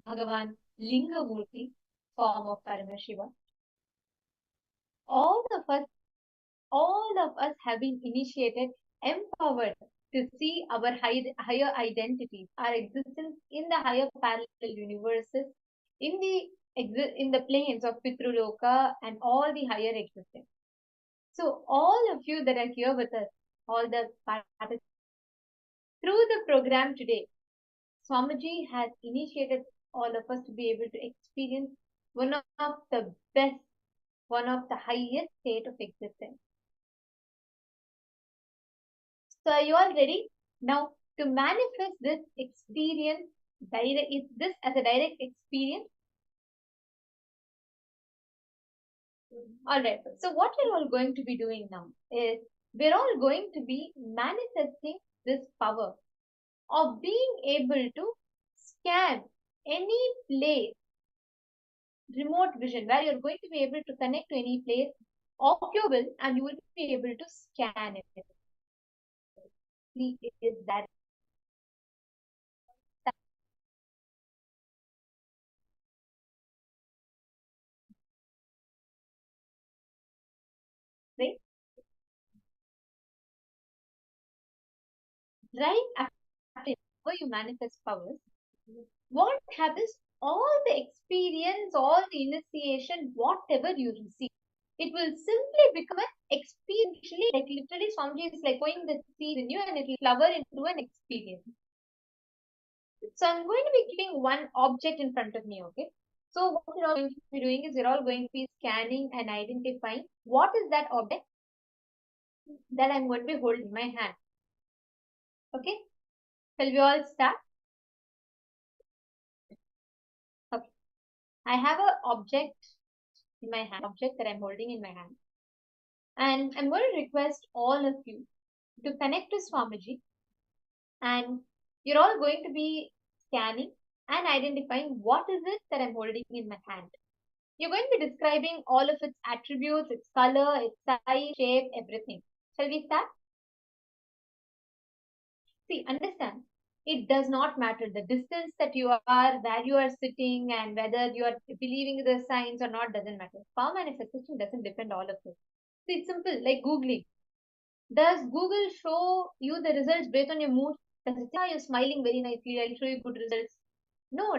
Bhagavan Lingamurti, form of Paramashiva. All of us, all of us have been initiated, empowered to see our higher identities, our existence in the higher parallel universes, in the in the planes of Pitruloka and all the higher existence. So all of you that are here with us, all the participants, through the program today, Swamiji has initiated all of us to be able to experience one of the best, one of the highest state of existence. So are you all ready? Now to manifest this experience, this as a direct experience. Alright, so what we're all going to be doing now is we're all going to be manifesting this power of being able to scan any place, remote vision, where you're going to be able to connect to any place of your will and you will be able to scan it. Is that right? Right after you manifest powers, what happens? All the experience, all the initiation, whatever you receive, it will simply become an experience. Like literally, Swamiji is like going the seed in you and it will flower into an experience. So I'm going to be keeping one object in front of me, okay? So what we're all going to be doing is we're all going to be scanning and identifying what is that object that I'm going to be holding in my hand. Okay? Shall we all start? Okay. I have an object in my hand, object that I'm holding in my hand. And I'm going to request all of you to connect to Swamiji, and you're all going to be scanning and identifying what is it that I'm holding in my hand. You're going to be describing all of its attributes, its color, its size, shape, everything. Shall we start? See, understand. It does not matter the distance that you are, where you are sitting, and whether you are believing the signs or not, doesn't matter. Power manifestation doesn't depend all of this. See, it's simple, like Googling. Does Google show you the results based on your mood? Does it say, "Ah, you're smiling very nicely, I'll show you good results"? No,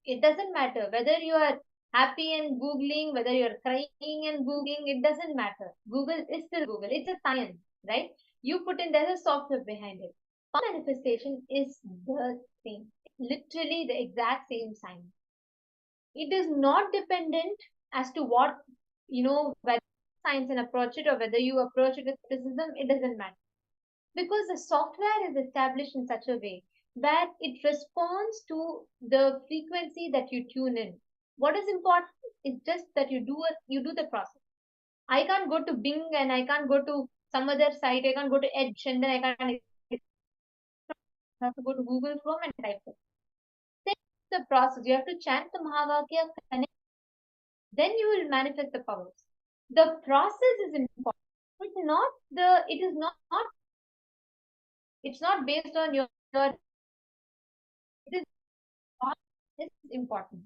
it doesn't matter. Whether you are happy and Googling, whether you're crying and Googling, it doesn't matter. Google is still Google. It's a science, right? You put in, there's a software behind it. Manifestation is the same. Literally the exact same science. It is not dependent as to what, whether science and approach it or whether you approach it with criticism, it doesn't matter. Because the software is established in such a way that it responds to the frequency that you tune in. What is important is just that you do the process. I can't go to Bing and I can't go to some other site. I can't go to Edge and then I can't have to go to Google Chrome and type it. Then the process. You have to chant the Mahavakya, connect, then you will manifest the powers. The process is important. It's not the. It is not. It's not based on your. It is not. This is important.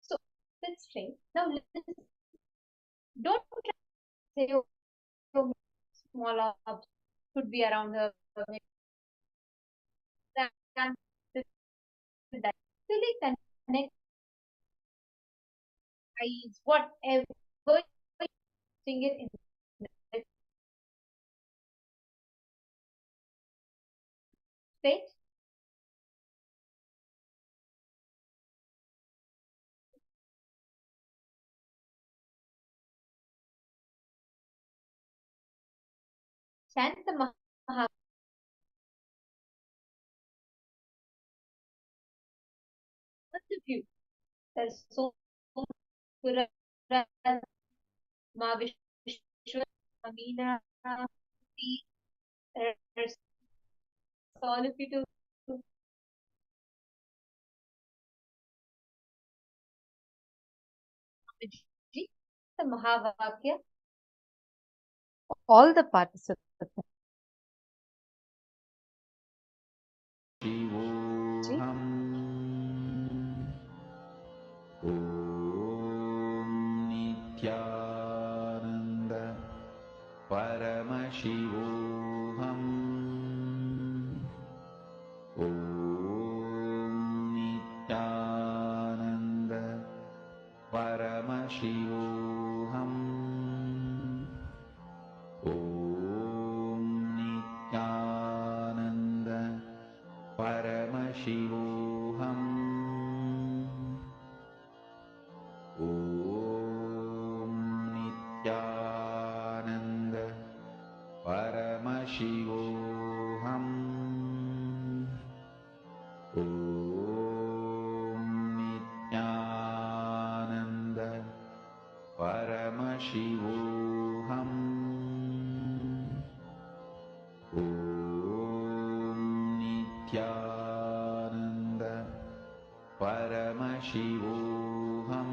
So let's straight. Now listen. Don't try to say oh, small object could be around her. Actually connect eyes, whatever thing it in the state. Chant the Mahavakya. What's the view? There's so much Vishwa, Amina, there's all of you to the Mahavakya. All the participants. Shivoham. Om Nithyananda Paramashivoham. Om Nithyananda Paramashivoham. Om Nithyananda Paramashivoham. Om Nithyananda Paramashivoham. Om Nithyananda Paramashivoham. Om Nithyananda Paramashivoham.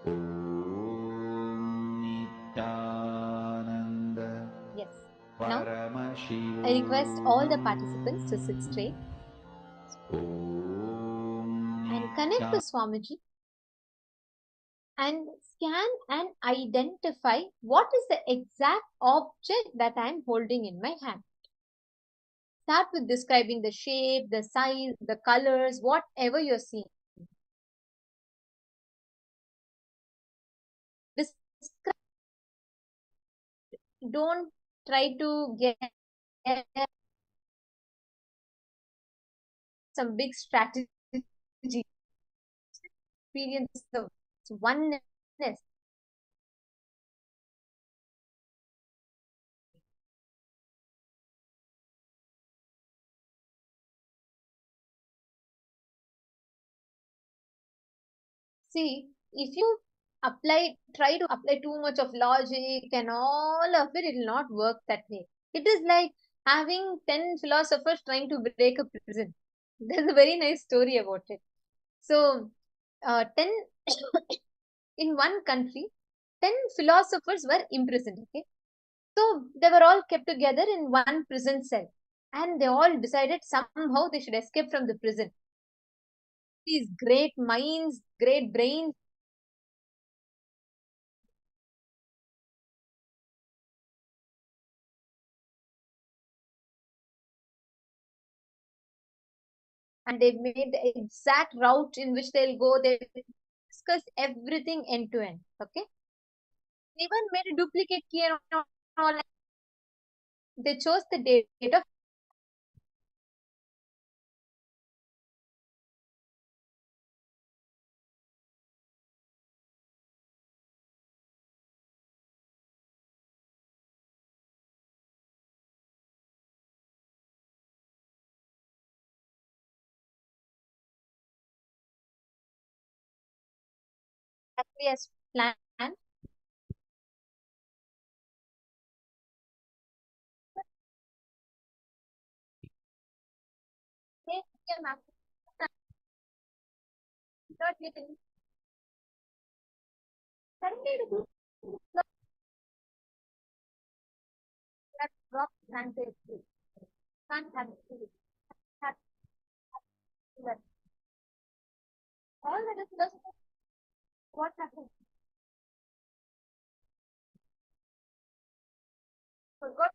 Om Nithyananda Yes. Now, I request all the participants to sit straight and connect to Swamiji and scan and identify what is the exact object that I am holding in my hand. Start with describing the shape, the size, the colors, whatever you're seeing. Describe, don't try to get some big strategy. Experience the oneness. See, if you try to apply too much of logic and all of it, it will not work that way. It is like having 10 philosophers trying to break a prison. There's a very nice story about it. So, 10 in one country, 10 philosophers were imprisoned. Okay, so they were all kept together in one prison cell, and they all decided somehow they should escape from the prison. These great minds, great brains, and they made the exact route in which they'll go. They discuss everything end to end. Okay, they even made a duplicate key and all. They chose the date of, exactly as planned. They came up without getting suddenly the that rock and they can't have it. Have it. All that is just what happened. Forgot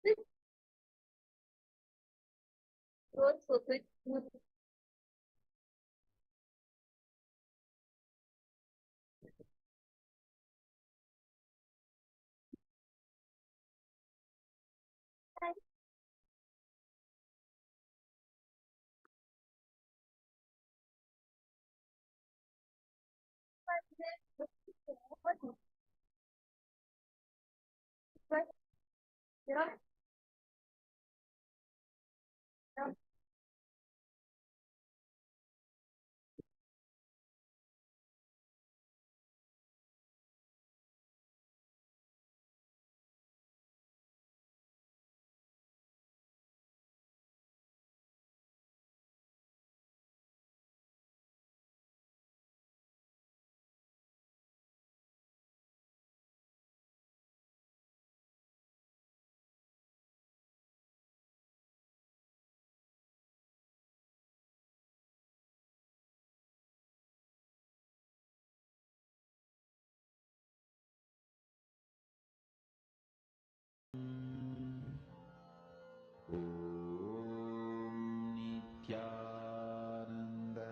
this goes so quick. But you know, Om Nithyananda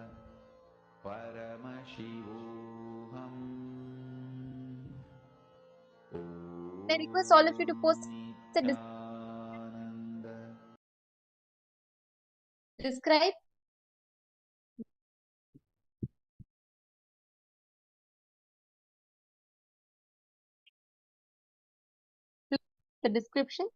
Paramashivoham. I request all of you to post Om a Nithyananda. describe the description.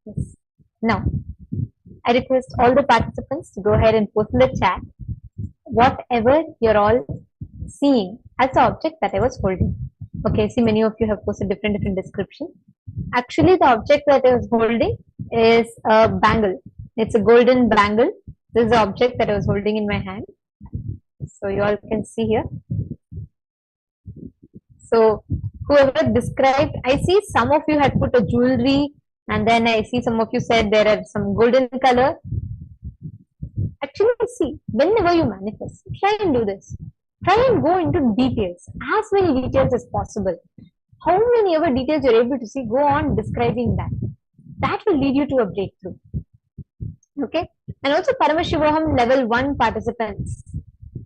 Yes. Now, I request all the participants to go ahead and post in the chat whatever you're all seeing as the object that I was holding. Okay, see, many of you have posted different description. Actually, the object that I was holding is a bangle. It's a golden bangle. This is the object that I was holding in my hand. So you all can see here. So whoever described, I see some of you had put a jewelry, and then I see some of you said there are some golden color. Actually, see, whenever you manifest, try and do this. Try and go into details, as many details as possible. How many ever details you're able to see, go on describing that. That will lead you to a breakthrough. Okay, and also Paramashivoham level 1 participants.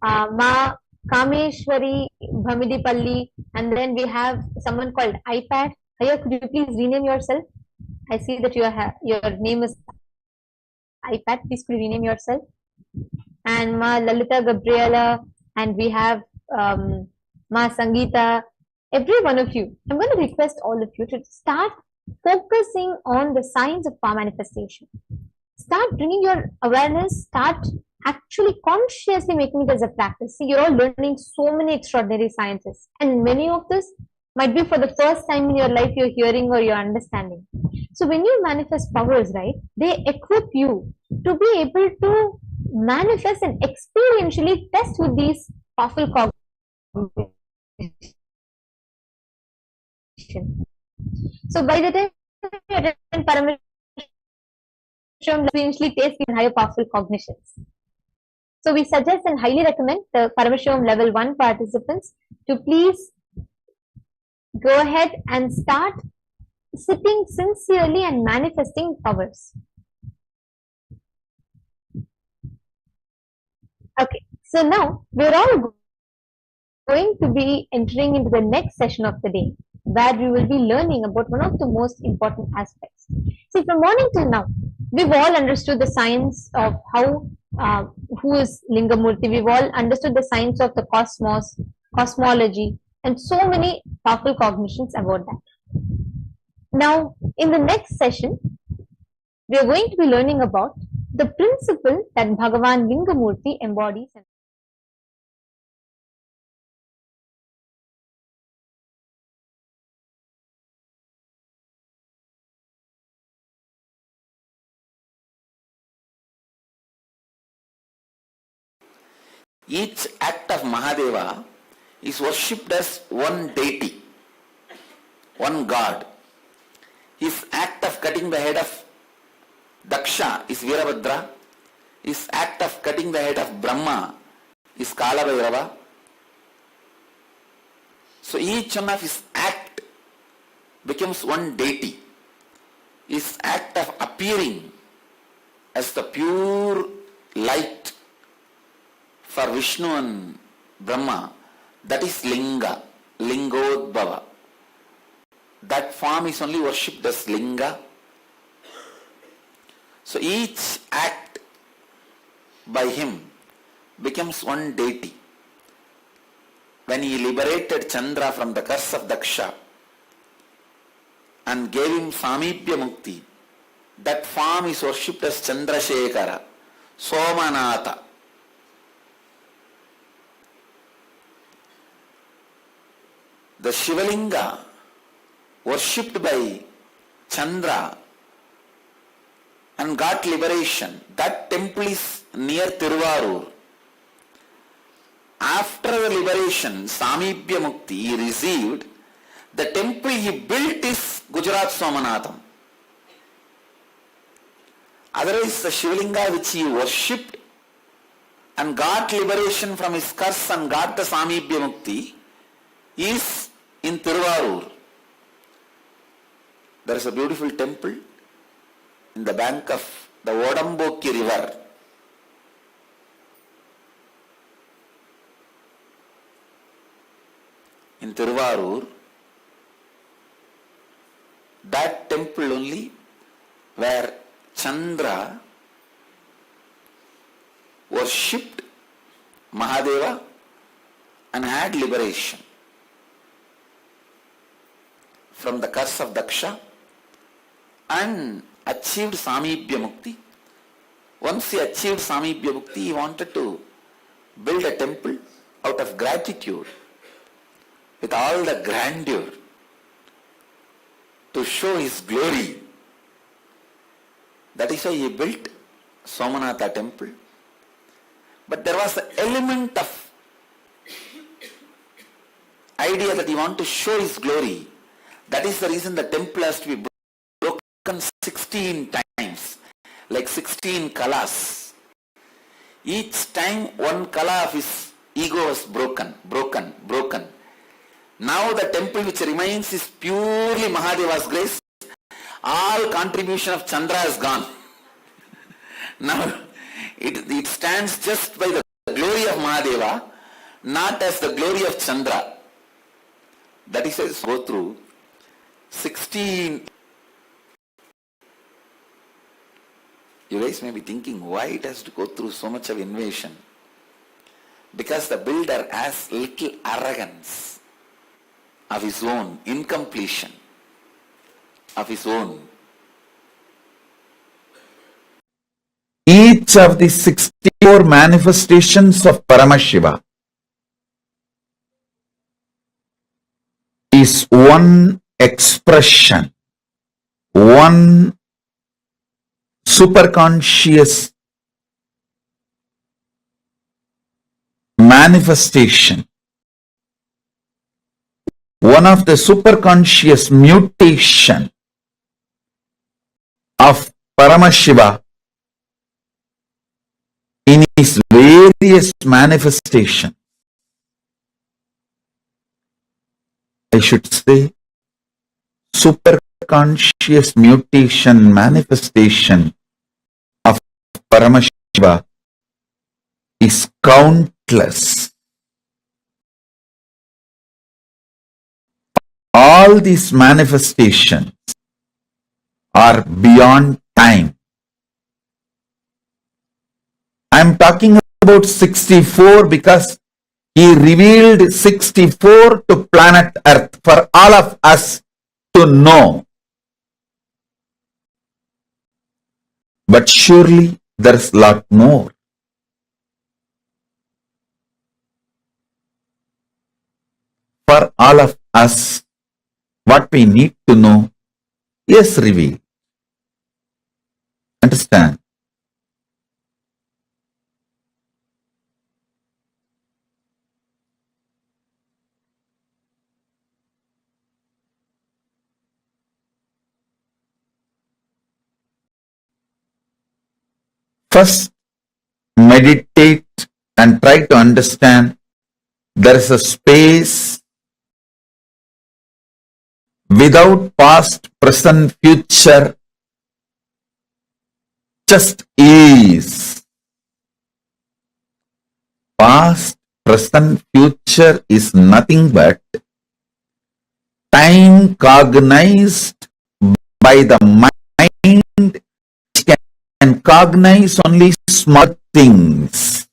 Ma Kameshwari Bhamidipalli, and then we have someone called iPad. Haya, could you please rename yourself? I see that your name is iPad. Please could you rename yourself? And Ma Lalita Gabriela, and we have Ma Sangeeta, every one of you, I'm going to request all of you to start focusing on the signs of power manifestation. Start bringing your awareness, start actually consciously making it as a practice. See, you're all learning so many extraordinary sciences, and many of this might be for the first time in your life you're hearing or you're understanding. So when you manifest powers, right, they equip you to be able to manifest and experientially test with these powerful cognition. So by the time you attend Paramashivoham, experientially taste these higher powerful cognitions. So we suggest and highly recommend the Paramashivoham level 1 participants to please go ahead and start sitting sincerely and manifesting powers. Okay, so now we're all going to be entering into the next session of the day, where we will be learning about one of the most important aspects. See, from morning till now, we've all understood the science of how, who is Lingamurti. We've all understood the science of the cosmos, cosmology, and so many powerful cognitions about that. Now, in the next session, we are going to be learning about the principle that Bhagavan Lingamurti embodies. Each act of Mahadeva is worshipped as one deity, one god. His act of cutting the head of Daksha is Virabhadra. His act of cutting the head of Brahma is Kalabhairava. So each one of his act becomes one deity. His act of appearing as the pure light for Vishnu and Brahma, that is Linga, Lingodbhava. That form is only worshipped as Linga. So each act by him becomes one deity. When he liberated Chandra from the curse of Daksha and gave him Samibhya Mukti, that form is worshipped as Chandrasekhara, Somanatha. The Shivalinga worshipped by Chandra and got liberation, that temple is near Tiruvarur. After the liberation, Samibhya Mukti, he received, the temple he built is Gujarat Somanatham. Otherwise, the Shivalinga which he worshipped and got liberation from his curse and got the Samibhya Mukti is in Tiruvarur. There is a beautiful temple in the bank of the Odamboki river. In Tiruvarur, that temple only where Chandra worshipped Mahadeva and had liberation from the curse of Daksha and achieved Samibhya Mukti. Once he achieved Samibhya Mukti, he wanted to build a temple out of gratitude with all the grandeur to show his glory. That is why he built Somanatha temple. But there was the element of idea that he wanted to show his glory. That is the reason the temple has to be broken 16 times, like 16 kalas. Each time one kala of his ego was broken. Now the temple which remains is purely Mahadeva's grace. All contribution of Chandra is gone. Now it stands just by the glory of Mahadeva, not as the glory of Chandra. That is why it go through 16. You guys may be thinking why it has to go through so much of invasion. Because the builder has little arrogance. of his own incompletion, of his own. Each of the 64 manifestations of Paramashiva is one expression, one superconscious manifestation, one of the superconscious mutation of Paramashiva in his various manifestations. I should say superconscious mutation manifestation of Paramashiva is countless. All these manifestations are beyond time. I am talking about 64 because he revealed 64 to planet Earth for all of us to know. But surely there is a lot more. For all of us, what we need to know is revealed. Understand? First, meditate and try to understand there is a space without past, present, future, just is. Past, present, future is nothing but time cognized by the mind, which can cognize only small things,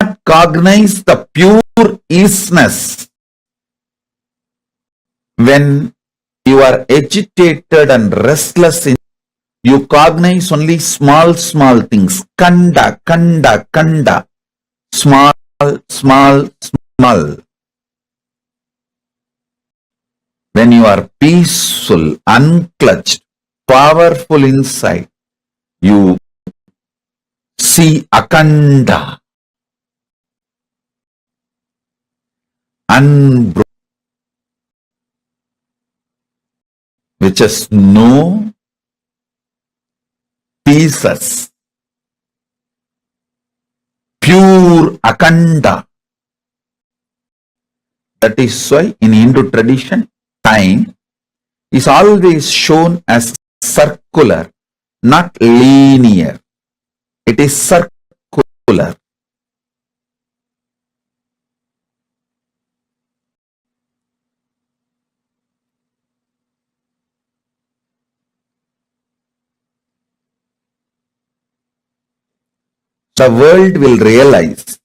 not cognize the pure isness. When you are agitated and restless, you cognize only small things. Kanda, kanda, kanda. Small, small, small. When you are peaceful, unclutched, powerful inside, you see akanda, unbroken, which is no pieces, pure akanda. That is why in Hindu tradition, time is always shown as circular, not linear. It is circular. The world will realize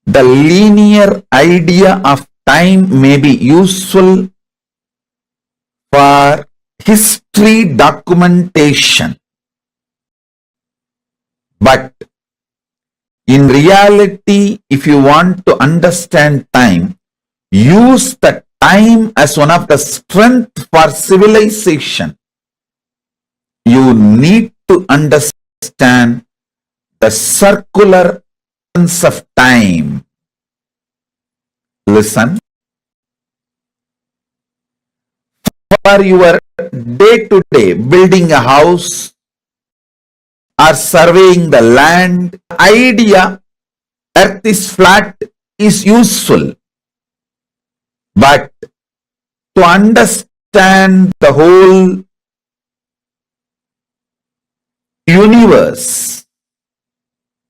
the linear idea of time may be useful for history documentation, but in reality, if you want to understand time, use the time as one of the strength for civilization. You need to understand the circular sense of time. Listen. For your day-to-day building a house or surveying the land, the idea earth is flat is useful. But to understand the whole universe,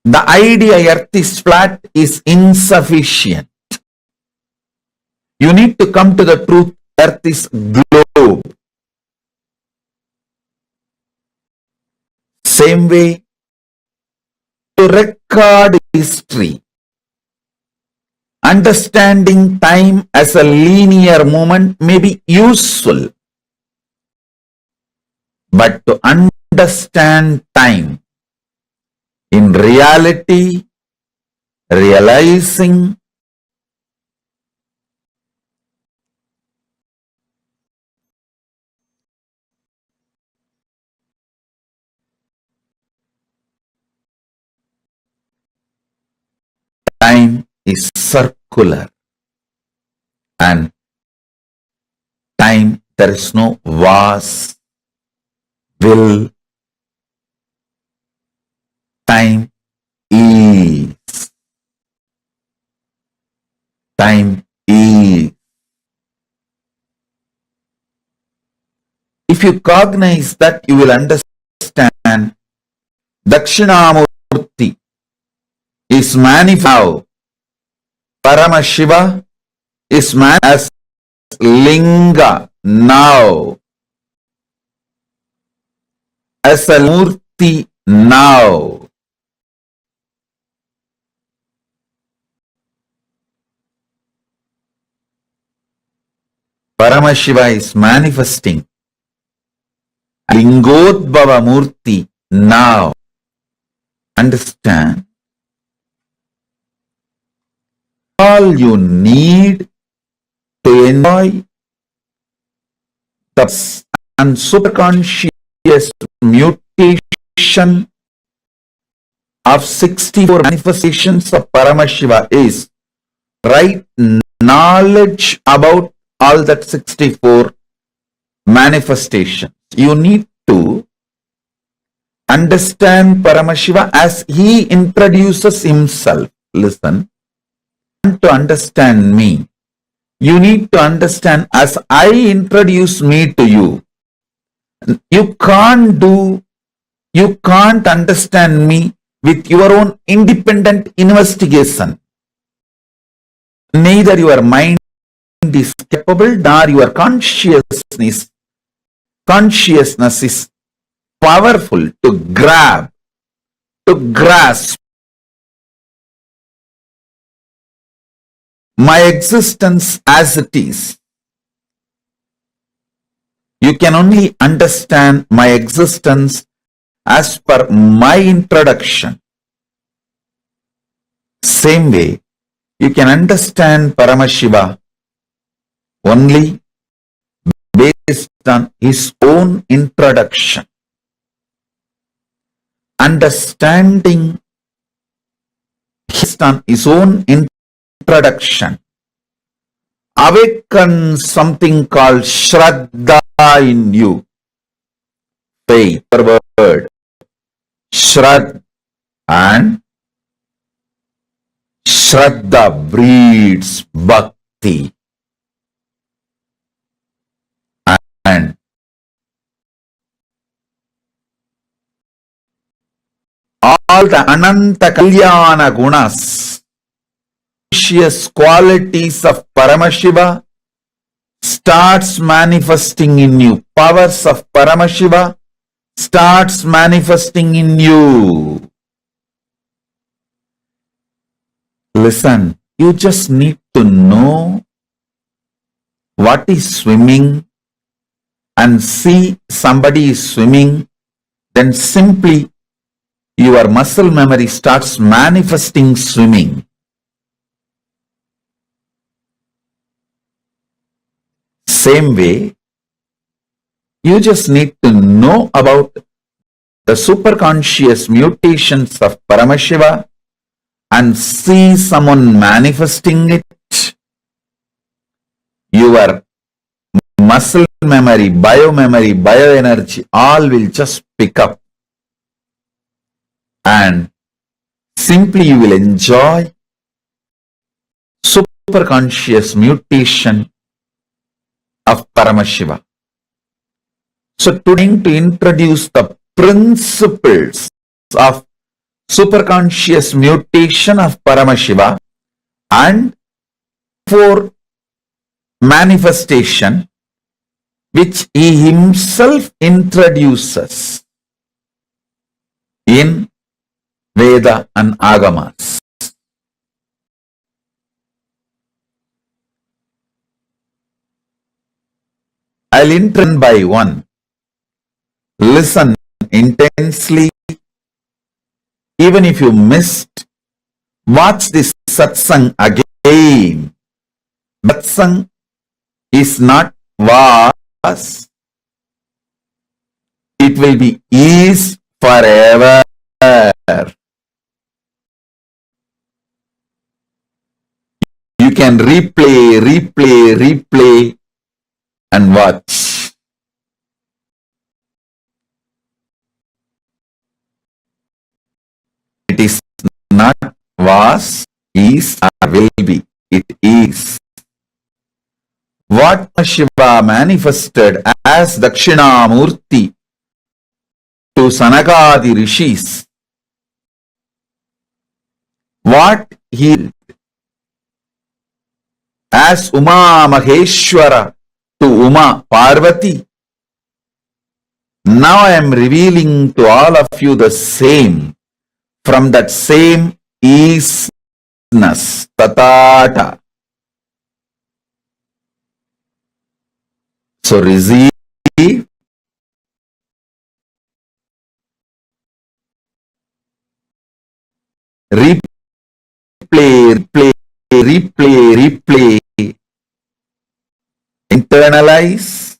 the idea earth is flat is insufficient. You need to come to the truth earth is globe. Same way, to record history understanding time as a linear movement may be useful, but to understand time in reality, realizing time is circular, and time there is no was, will, time is. Time is. If you cognize that, you will understand Dakshinamurti is manifest now. Paramashiva is manifest as Linga now, as a Murti now. Paramashiva is manifesting Lingodbhava Murti now. Understand? All you need to enjoy the and superconscious mutation of 64 manifestations of Paramashiva is right knowledge about all that 64 manifestations. You need to understand Paramashiva as he introduces himself. Listen, to understand me, you need to understand as I introduce me to you. You can't understand me with your own independent investigation. Neither your mind is capable nor your consciousness is powerful to grasp my existence as it is. You can only understand my existence as per my introduction. Same way, you can understand Paramashiva only based on his own introduction. Understanding based on his own introduction awakens something called Shraddha in you. Faith, word, Shrad, and Shraddha breeds Bhakti. And all the Ananta Kalyana Gunas, precious qualities of Paramashiva starts manifesting in you. Powers of Paramashiva starts manifesting in you. Listen, you just need to know what is swimming and see somebody is swimming, then simply your muscle memory starts manifesting swimming. Same way, you just need to know about the superconscious mutations of Paramashiva and see someone manifesting it. Your muscle memory, bioenergy, all will just pick up. And simply you will enjoy superconscious mutation of Paramashiva. So today to introduce the principles of superconscious mutation of Paramashiva and for manifestation which he himself introduces in Veda and Agamas. I'll intern by one. Listen intensely. Even if you missed, watch this satsang again. Satsang is not was. It will be is forever. You can replay and watch. It is not was, is, or will be. It is. What Shiva manifested as Dakshinamurti to Sanakadi Rishis, what he as Uma Maheshwara to Uma Parvati, now I am revealing to all of you the same, from that same isness, tatata. So receive, replay, internalize,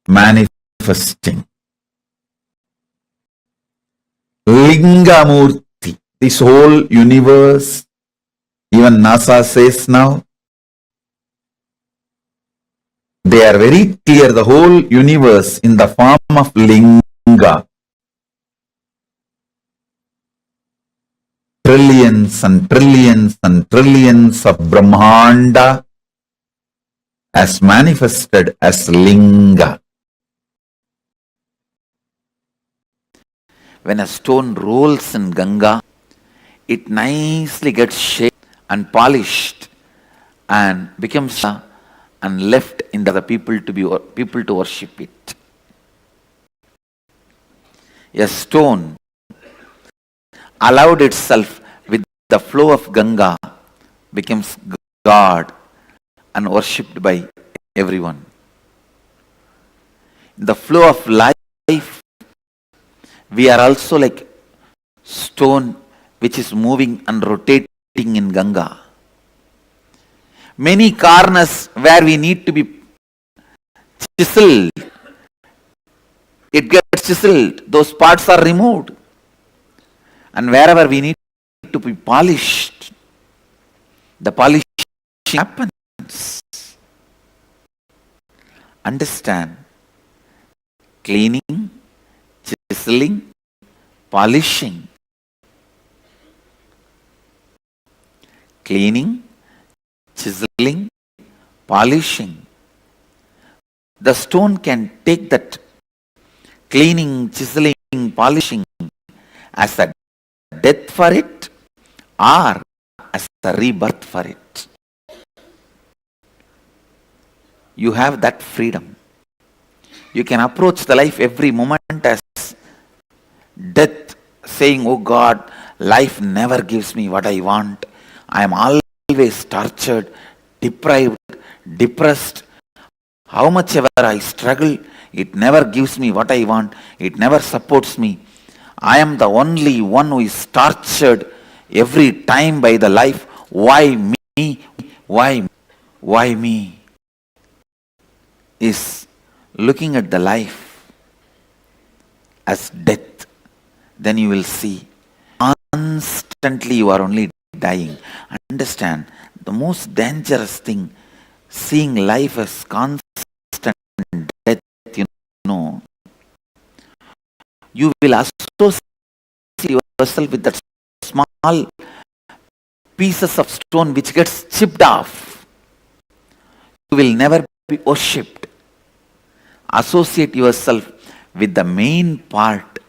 manifesting. Lingamurti, this whole universe, even NASA says now, they are very clear, the whole universe in the form of linga. Trillions and trillions and trillions of Brahmanda as manifested as linga. When a stone rolls in Ganga, it nicely gets shaped and polished and becomes and left in the people to worship it. A stone allowed itself with the flow of Ganga becomes God and worshipped by everyone. In the flow of life, we are also like stone which is moving and rotating in Ganga. Many corners where we need to be chiseled, it gets chiseled, those parts are removed. And wherever we need to be polished, the polishing happens. Understand? Cleaning, chiseling, polishing. Cleaning, chiseling, polishing. The stone can take that cleaning, chiseling, polishing as a death for it or as a rebirth for it. You have that freedom. You can approach the life every moment as death, saying, oh God, life never gives me what I want. I am always tortured, deprived, depressed. How much ever I struggle, it never gives me what I want. It never supports me. I am the only one who is tortured every time by the life. Why me? Why me? Is looking at the life as death. Then you will see constantly you are only dying. Understand, the most dangerous thing, seeing life as constant death, you know, you will associate yourself with that small pieces of stone which gets chipped off. You will never be worshipped. Associate yourself with the main part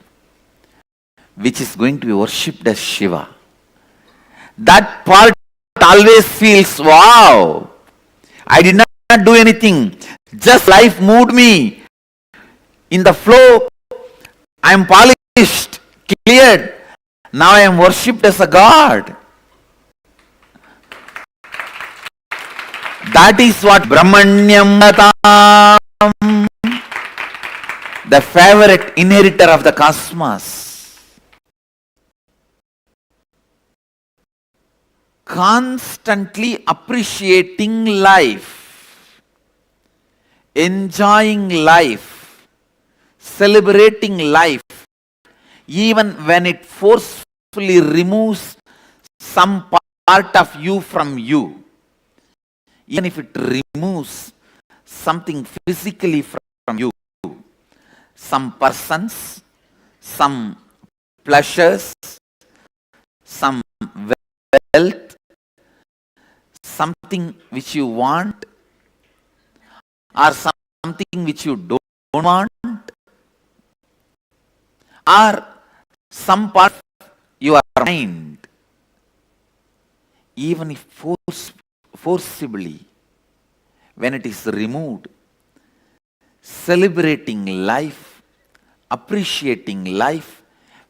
which is going to be worshipped as Shiva. That part always feels, wow, I did not do anything. Just life moved me. In the flow, I am polished, cleared. Now I am worshipped as a God. That is what Brahmanyam Gatam, the favorite inheritor of the cosmos. Constantly appreciating life, enjoying life, celebrating life, even when it forcefully removes some part of you from you, even if it removes something physically from you, some persons, some pleasures, some wealth, something which you want, or something which you don't want, or some part of your mind, even if forcibly, when it is removed, celebrating life, appreciating life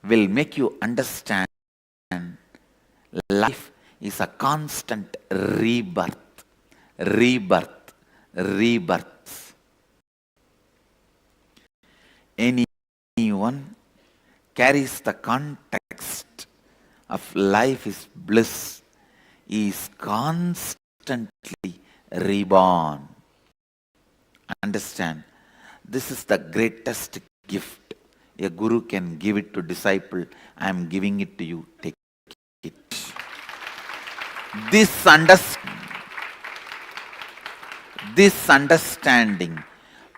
will make you understand life is a constant rebirth, rebirth, rebirth. Anyone carries the context of life is bliss, is constantly reborn. Understand, this is the greatest gift a guru can give it to disciple. I am giving it to you, take it. This understanding,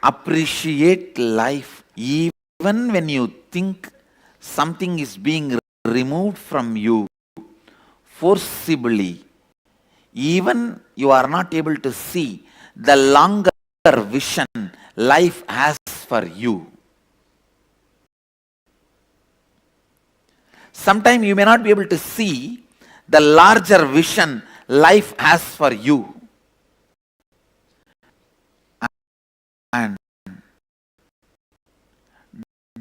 appreciate life even when you think something is being removed from you forcibly, even you are not able to see the longer vision life has for you. Sometimes you may not be able to see the larger vision life has for you. And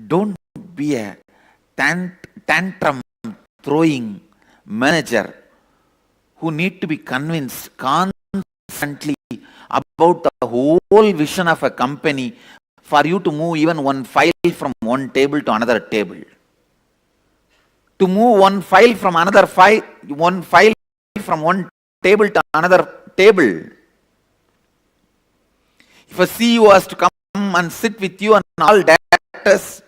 don't be a tantrum throwing manager who need to be convinced constantly about the whole vision of a company for you to move even one file from one table to another table. To move one file from one file from one table to another table. If a CEO has to come and sit with you and all directors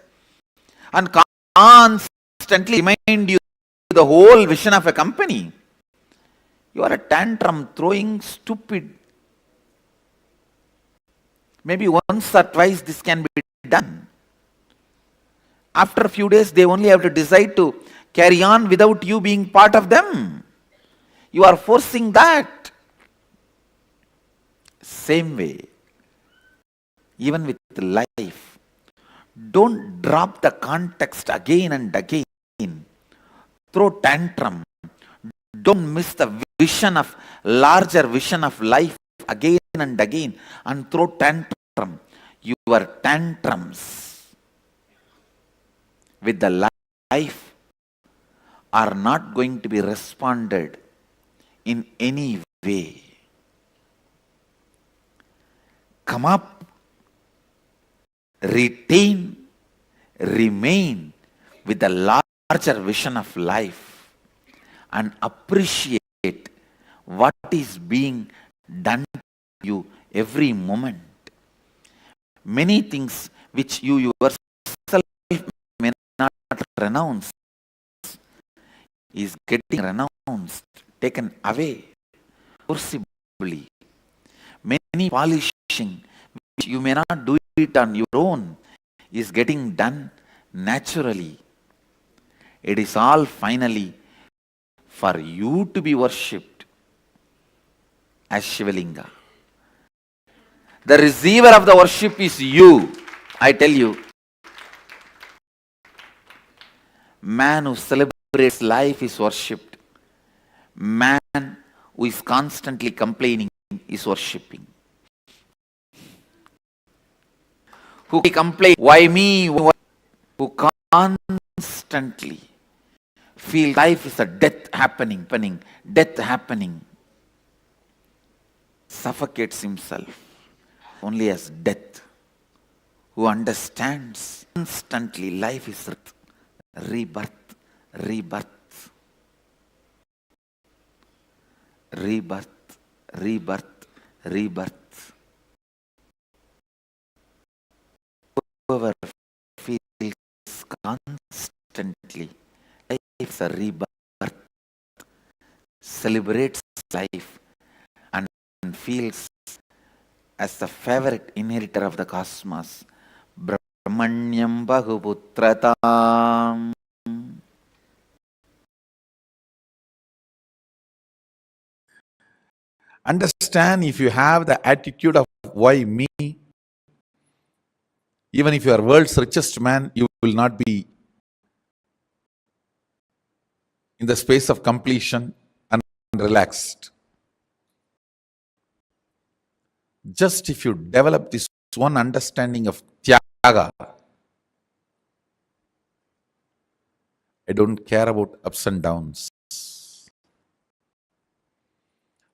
and constantly remind you the whole vision of a company, you are a tantrum throwing stupid. Maybe once or twice this can be done. After a few days, they only have to decide to carry on without you being part of them. You are forcing that. Same way, even with life, don't drop the context again and again. Throw tantrum. Don't miss the larger vision of life again and again and throw tantrum. Your tantrums with the life are not going to be responded in any way. Come up, retain, remain with the larger vision of life and appreciate what is being done to you every moment. Many things which you yourself may not renounce is getting renounced, taken away forcibly. Many polishing which you may not do it on your own is getting done naturally. It is all finally for you to be worshipped as Shivalinga. The receiver of the worship is you. I tell you, man who celebrates life is worshipped. Man who is constantly complaining is worshipping. Who complain, why me? Who constantly feel life is a death happening, death happening. suffocates himself only as death, who understands constantly life is rebirth, rebirth, rebirth, rebirth, rebirth. Whoever feels constantly life is a rebirth, celebrates life and feels as the favorite inheritor of the cosmos, Brahmanyam Bahuputratam. Understand, if you have the attitude of why me, even if you are world's richest man, you will not be in the space of completion and relaxed. Just if you develop this one understanding of Tyaga, I don't care about ups and downs.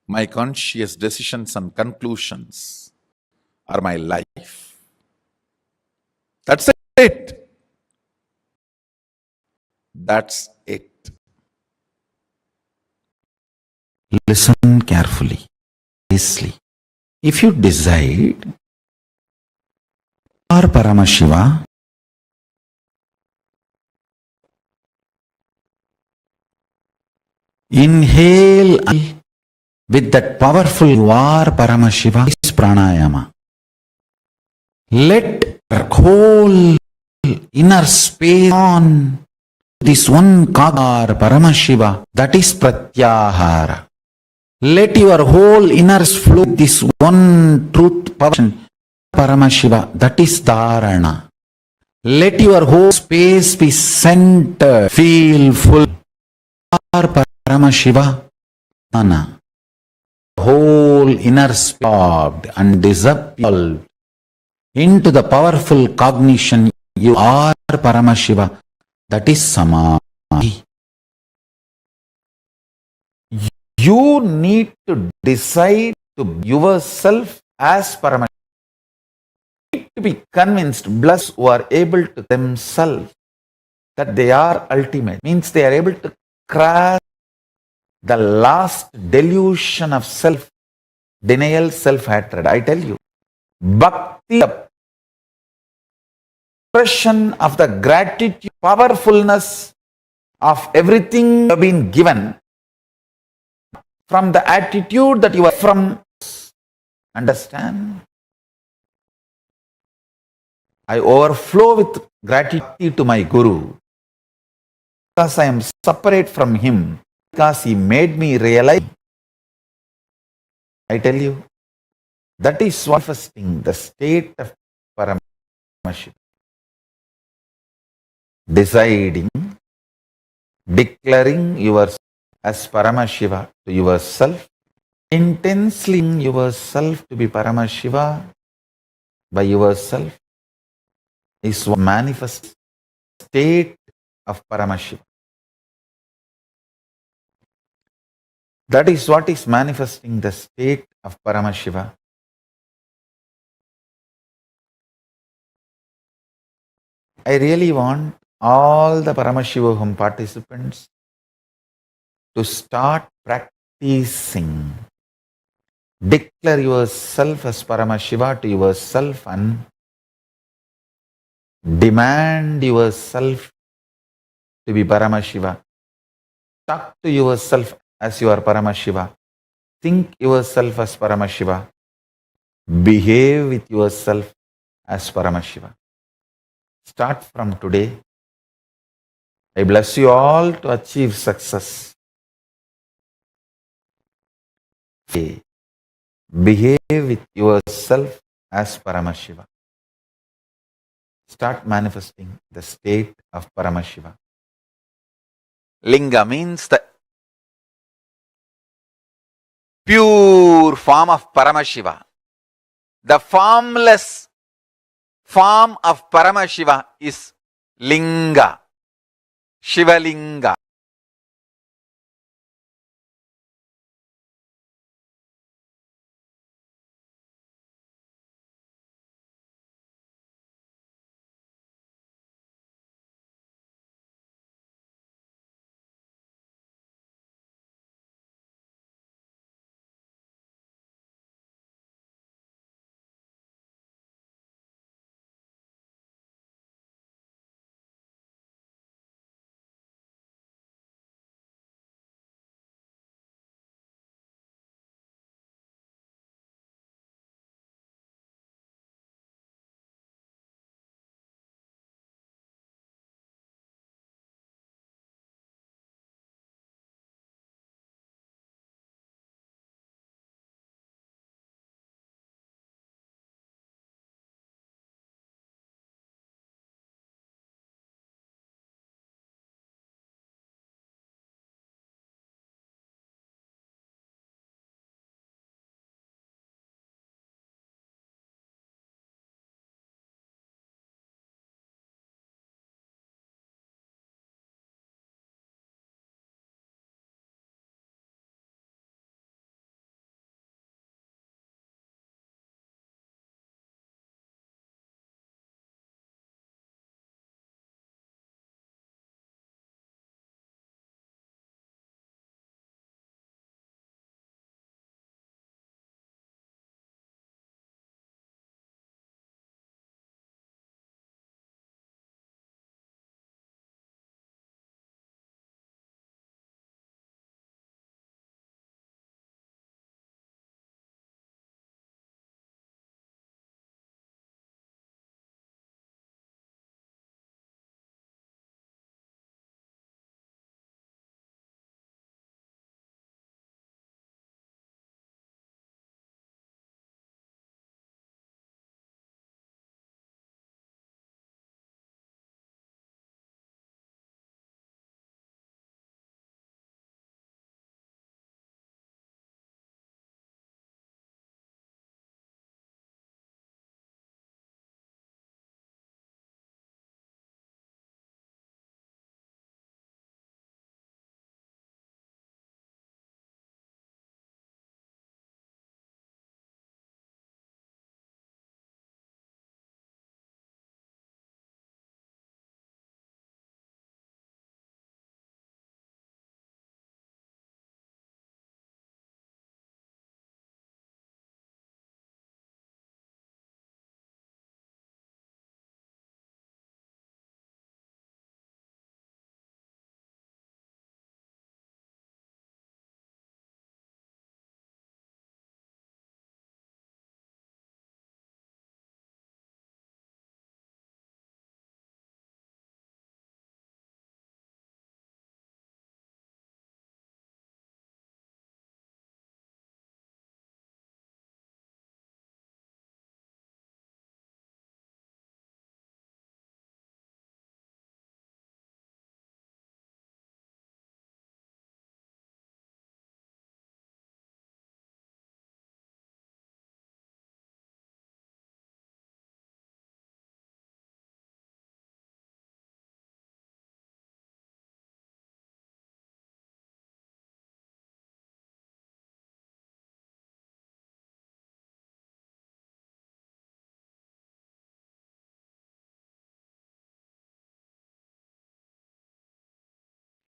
My conscious decisions and conclusions are my life. That's it. That's it. Listen carefully, wisely. If you decide, or Paramashiva, inhale with that powerful Var Paramashiva is pranayama. Let your whole inner space on this one Kagar Paramashiva, that is Pratyahara. Let your whole inner flow this one truth power Paramashiva, that is Dharana. Let your whole space be centered, feel full. Paramashiva, Nana. Whole inner space and dissolved into the powerful cognition, you are Paramashiva, that is Samadhi. You need to decide to yourself as Paramashiva. You need to be convinced, blessed who are able to themselves that they are ultimate, means they are able to crash the last delusion of self-denial, self-hatred. I tell you, Bhakti, the expression of the gratitude, powerfulness of everything you have been given, from the attitude that you are from. Understand? I overflow with gratitude to my Guru because I am separate from him, because he made me realize. I tell you, that is manifesting the state of Paramashiva. Deciding, declaring yourself as Paramashiva to yourself, intensely yourself to be Paramashiva by yourself, is what manifests state of Paramashiva. That is what is manifesting the state of Paramashiva. I really want all the Paramashivoham participants to start practicing. Declare yourself as Paramashiva to yourself and demand yourself to be Paramashiva. Talk to yourself as you are Paramashiva. Think yourself as Paramashiva. Behave with yourself as Paramashiva. Start from today. I bless you all to achieve success. Behave with yourself as Paramashiva. Start manifesting the state of Paramashiva. Linga means the pure form of Paramashiva. The formless form of Paramashiva is Linga, Shivalinga.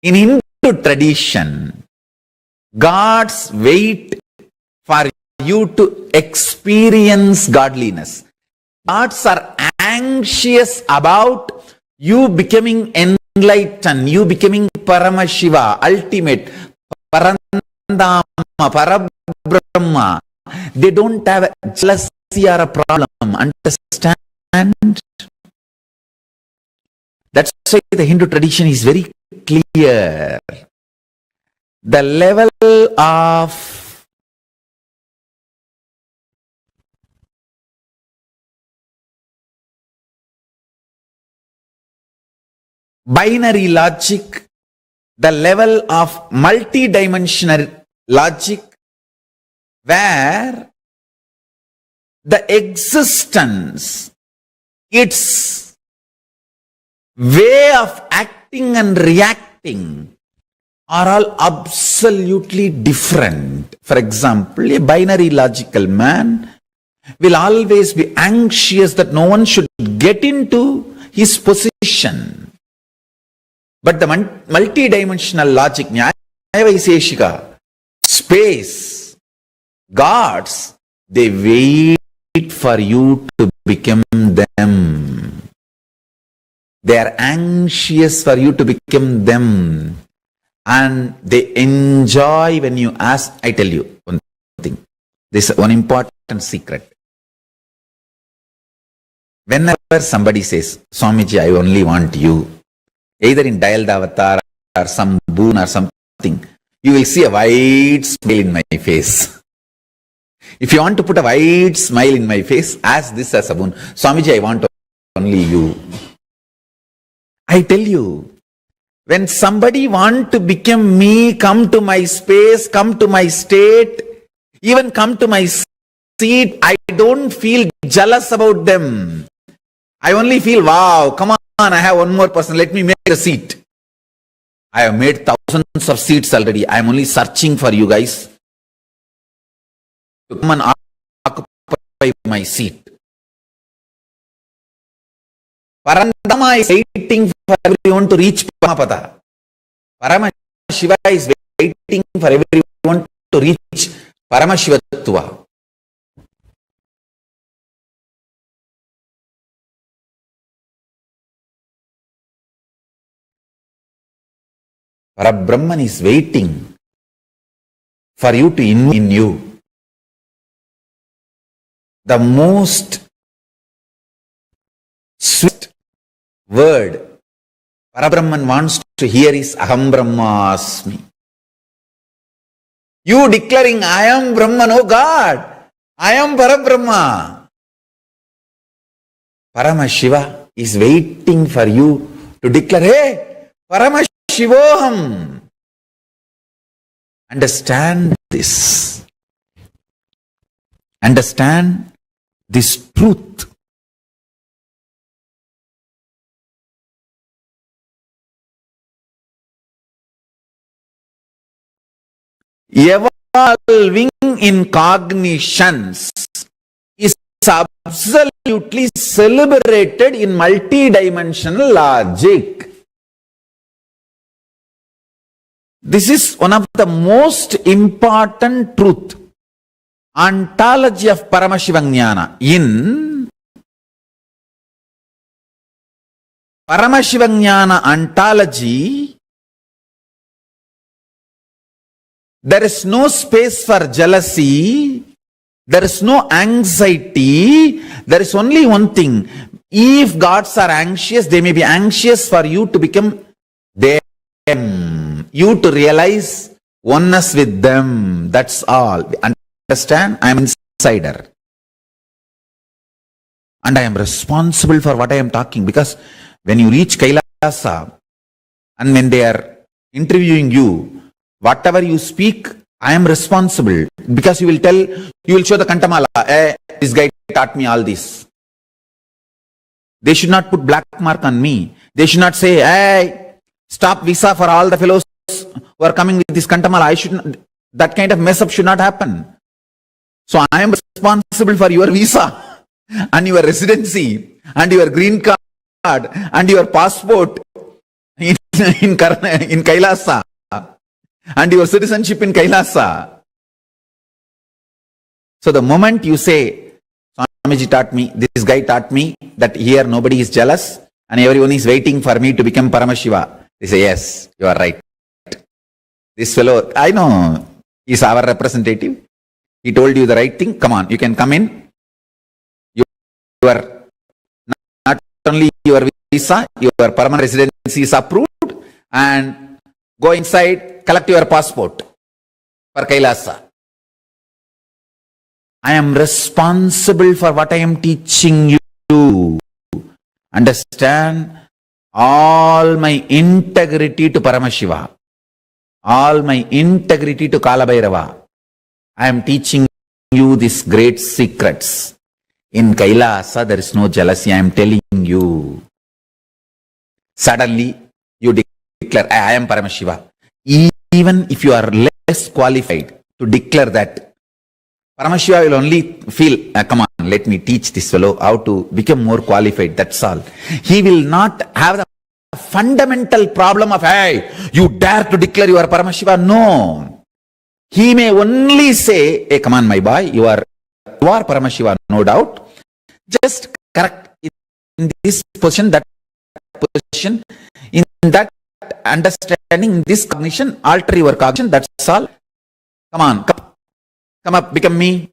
In Hindu tradition, gods wait for you to experience godliness. Gods are anxious about you becoming enlightened, you becoming Paramashiva, ultimate, Parandama, Parabrahma. They don't have a jealousy or a problem. Understand? That's why the Hindu tradition is very clear. The level of binary logic, the level of multidimensional logic, where the existence, its way of acting and reacting are all absolutely different. For example, a binary logical man will always be anxious that no one should get into his position. But the multidimensional logic, Nyaya Vaiseshika, space, gods, they wait for you to become them. They are anxious for you to become them. And they enjoy when you ask. I tell you one thing. This is one important secret. Whenever somebody says, Swamiji, I only want you, either in Dialed Avatar or some boon or something, you will see a wide smile in my face. If you want to put a wide smile in my face, ask this as a boon. Swamiji, I want only you. I tell you, when somebody want to become me, come to my space, come to my state, even come to my seat, I don't feel jealous about them. I only feel, wow, come on, I have one more person, let me make a seat. I have made thousands of seats already. I am only searching for you guys to come and occupy my seat. Parandama is waiting for everyone to reach Paramapada. Paramashiva is waiting for everyone to reach Paramashivatva. Parabrahman is waiting for you to in you. The most sweet word Parabrahman wants to hear is Aham Brahmasmi. You declaring, I am Brahman, oh God, I am Parabrahma. Paramashiva is waiting for you to declare, hey, Paramashivoham. Understand this. Understand this truth. Evolving in cognitions is absolutely celebrated in multidimensional logic. This is one of the most important truth. Ontology of Paramashivagnana. In Paramashivagnana ontology, there is no space for jealousy, there is no anxiety, there is only one thing. If gods are anxious, they may be anxious for you to become them, you to realize oneness with them. That's all. Understand? I am insider. And I am responsible for what I am talking, because when you reach Kailasa and when they are interviewing you, whatever you speak, I am responsible, because you will tell, you will show the Kantamala, this guy taught me all this. They should not put black mark on me. They should not say, hey, stop visa for all the fellows who are coming with this Kantamala. I should not, that kind of mess up should not happen. So I am responsible for your visa and your residency and your green card and your passport in in Kailasa and your citizenship in Kailasa. So the moment you say, Swamiji taught me, this guy taught me that here nobody is jealous and everyone is waiting for me to become Paramashiva. They say, yes, you are right. This fellow, I know, is our representative. He told you the right thing. Come on, you can come in. You are not only your visa, your permanent residency is approved, and go inside, collect your passport for Kailasa. I am responsible for what I am teaching you. Understand? All my integrity to Paramashiva, all my integrity to Kalabhairava. I am teaching you these great secrets. In Kailasa, there is no jealousy. I am telling you. Suddenly, you declare, I am Paramashiva. Even if you are less qualified to declare that, Paramashiva will only feel, come on, let me teach this fellow how to become more qualified. That's all. He will not have the fundamental problem of, hey, you dare to declare you are Paramashiva. No. He may only say, hey, come on, my boy, you are Paramashiva, no doubt. Just correct in this position, that position, in that understanding, this cognition, alter your cognition, that's all. Come on, come up, become me.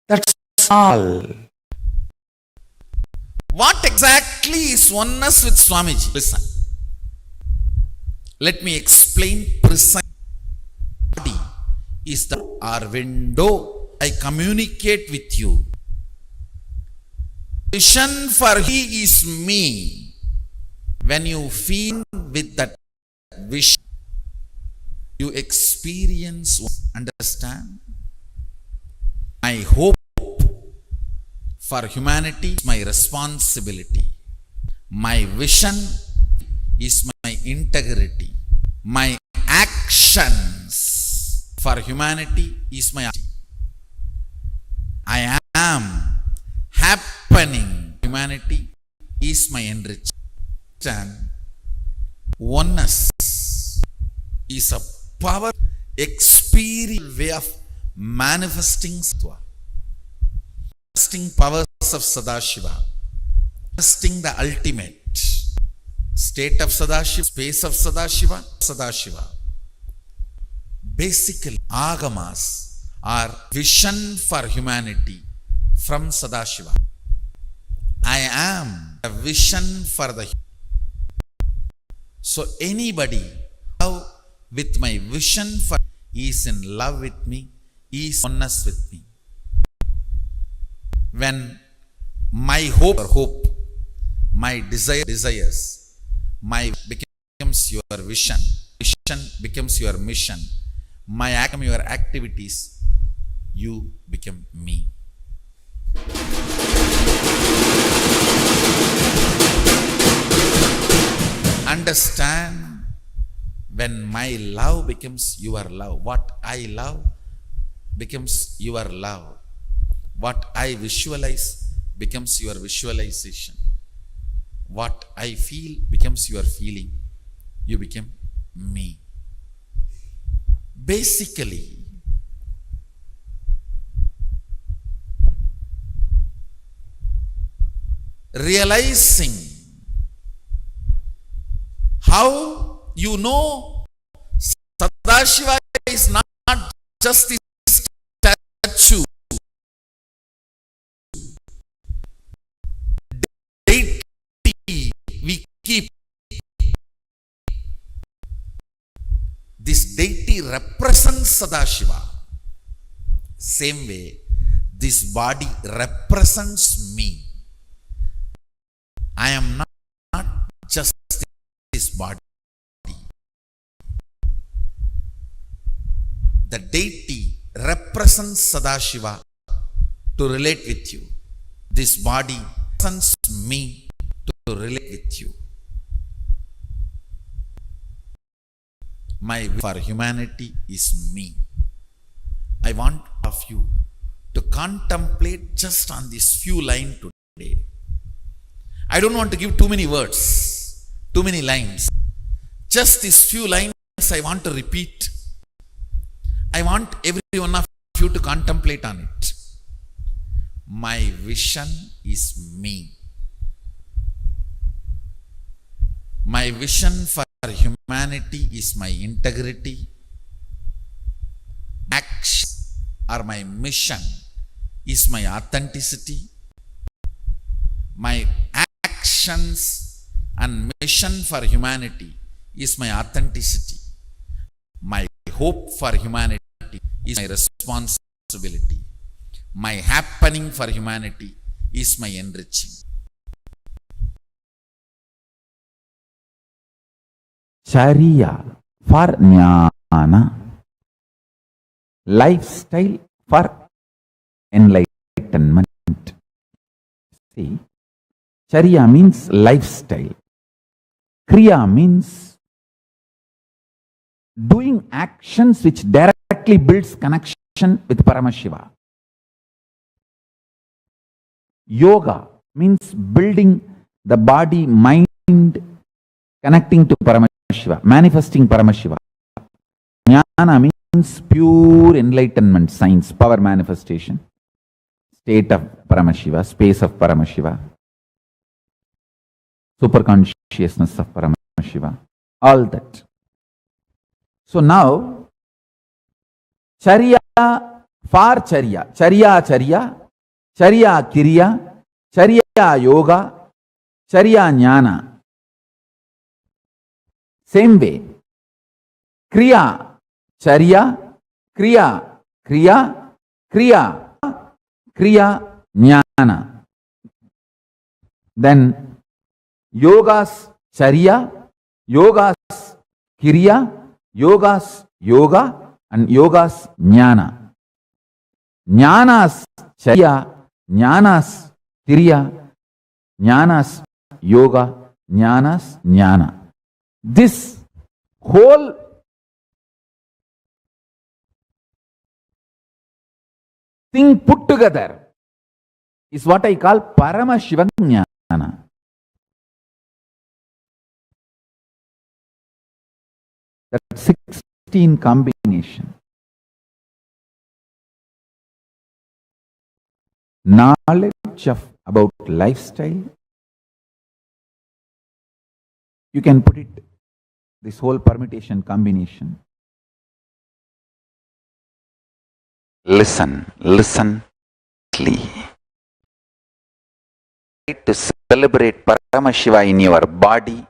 That's all. What exactly is oneness with Swamiji? Listen. Let me explain precisely. Body is our window. I communicate with you. Vision for he is me. When you feel with that vision, you experience, understand? My hope for humanity is my responsibility. My vision is my integrity. My actions for humanity is my activity. I am happening. Humanity is my enrichment. Oneness is a power, experience way of manifesting Sattva. Manifesting powers of Sadashiva. Manifesting the ultimate state of Sadashiva, space of Sadashiva, Sadashiva. Basically, agamas are vision for humanity from Sadashiva. I am a vision for the. So anybody with my vision for is in love with me, is oneness with me. When my hope, my desires, my becomes your vision becomes your mission, my act your activities, you become me. Understand, when my love becomes your love, what I love becomes your love. What I visualize becomes your visualization. What I feel becomes your feeling. You become me. Basically, realizing how you know Sadashiva is not just the statue, deity we keep. This deity represents Sadashiva. Same way, this body represents me. I am not just this body. The deity represents Sadashiva to relate with you. This body represents me to relate with you. My will for humanity is me. I want of you to contemplate just on this few lines today. I don't want to give too many words, too many lines. Just these few lines I want to repeat. I want every one of you to contemplate on it. My vision is me. My vision for humanity is my integrity. Action or my mission is my authenticity. My actions and mission for humanity is my authenticity. My hope for humanity is my responsibility. My happening for humanity is my enriching. Charya for jnana, lifestyle for enlightenment. See, Charya means lifestyle. Kriya means doing actions which directly builds connection with Paramashiva. Yoga means building the body, mind, connecting to Paramashiva, manifesting Paramashiva. Jnana means pure enlightenment, science, power manifestation, state of Paramashiva, space of Paramashiva, super consciousness of Paramashiva, all that. So now, Charya for Charya, Charya Charya, Charya Kriya, Charya Yoga, Charya Jnana. Same way, Kriya Charya, Kriya Kriya, Kriya Kriya Jnana. Then Yoga's Charya, Yoga's Kriya, Yoga's Yoga, and Yoga's Jnana. Jnana's Charya, Jnana's Kriya, Jnana's Yoga, Jnana's Jnana. This whole thing put together is what I call Paramashiva Jnana. That 16 combination. Knowledge of about lifestyle. You can put it, this whole permutation combination. Listen, listen, please. To celebrate Paramashiva in your body,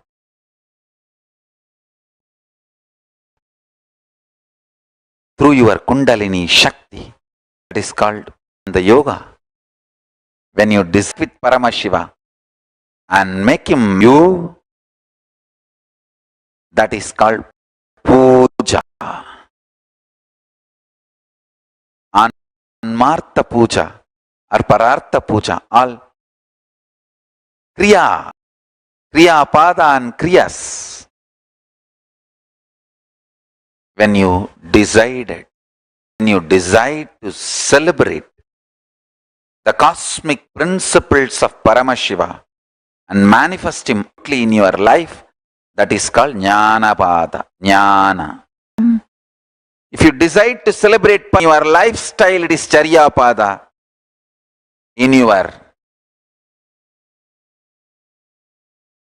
through your Kundalini Shakti, that is called the yoga. When you discuss with Paramashiva and make him you, that is called puja. Anmartha puja or Parartha puja, all Kriya, Kriya Pada and Kriyas. When you decide to celebrate the cosmic principles of Paramashiva and manifest him in your life, that is called Jnana Pada, Jnana. If you decide to celebrate your lifestyle, it is Charya Pada. In your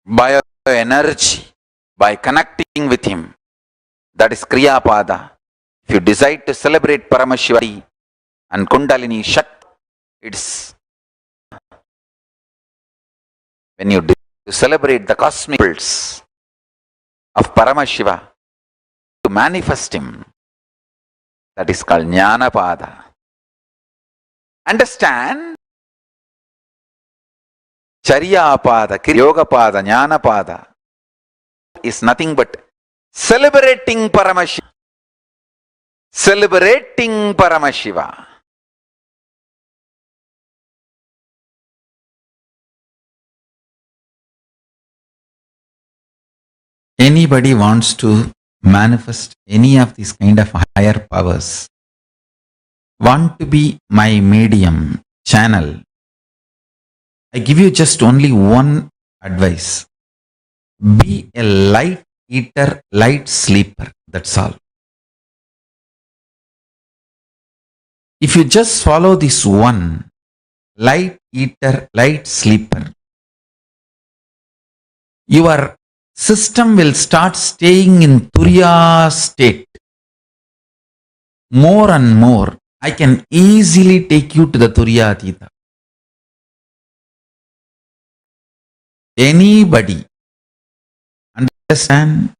bioenergy, by connecting with him, that is Kriya Pada. If you decide to celebrate Paramashiva and Kundalini Shakti, it's when you celebrate the cosmic principles of Paramashiva to manifest him, that is called Jnana Pada. Understand? Charya Pada, Yoga Pada, Jnana Pada is nothing but celebrating Paramashiva. Celebrating Paramashiva. Anybody wants to manifest any of these kind of higher powers, want to be my medium, channel, I give you just only one advice. Be a light eater, light sleeper. That's all. If you just follow this one, light eater, light sleeper, your system will start staying in Turiya state more and more. I can easily take you to the Turiya Atita. Anybody understand?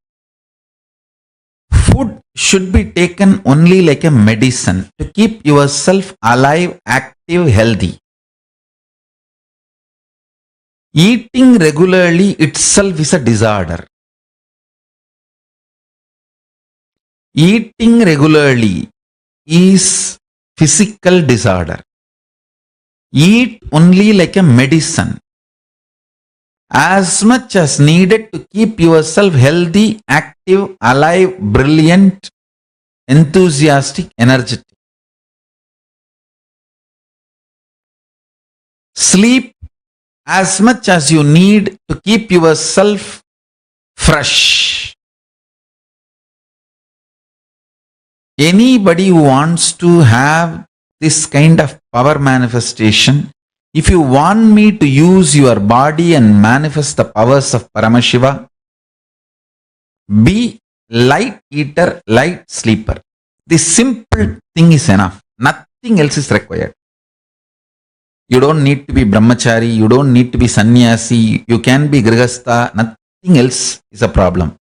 Food should be taken only like a medicine to keep yourself alive, active, healthy. Eating regularly itself is a disorder. Eating regularly is physical disorder. Eat only like a medicine, as much as needed to keep yourself healthy, active, alive, brilliant, enthusiastic, energetic. Sleep as much as you need to keep yourself fresh. Anybody who wants to have this kind of power manifestation, if you want me to use your body and manifest the powers of Paramashiva, be light eater, light sleeper. This simple thing is enough. Nothing else is required. You don't need to be brahmachari, you don't need to be sannyasi, you can be grihastha, nothing else is a problem.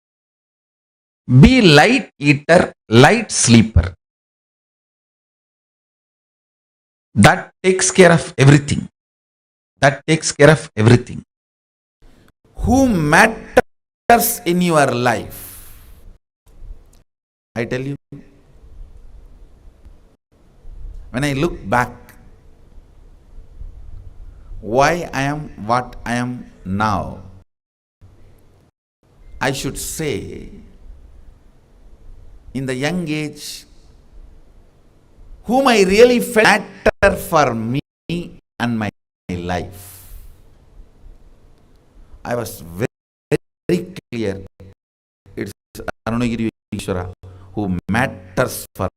Be light eater, light sleeper. That takes care of everything. That takes care of everything. Who matters in your life? I tell you, when I look back, why I am what I am now, I should say, in the young age, whom I really felt matter for me and my life. I was very clear. It's Arunagiri Ishvara who matters for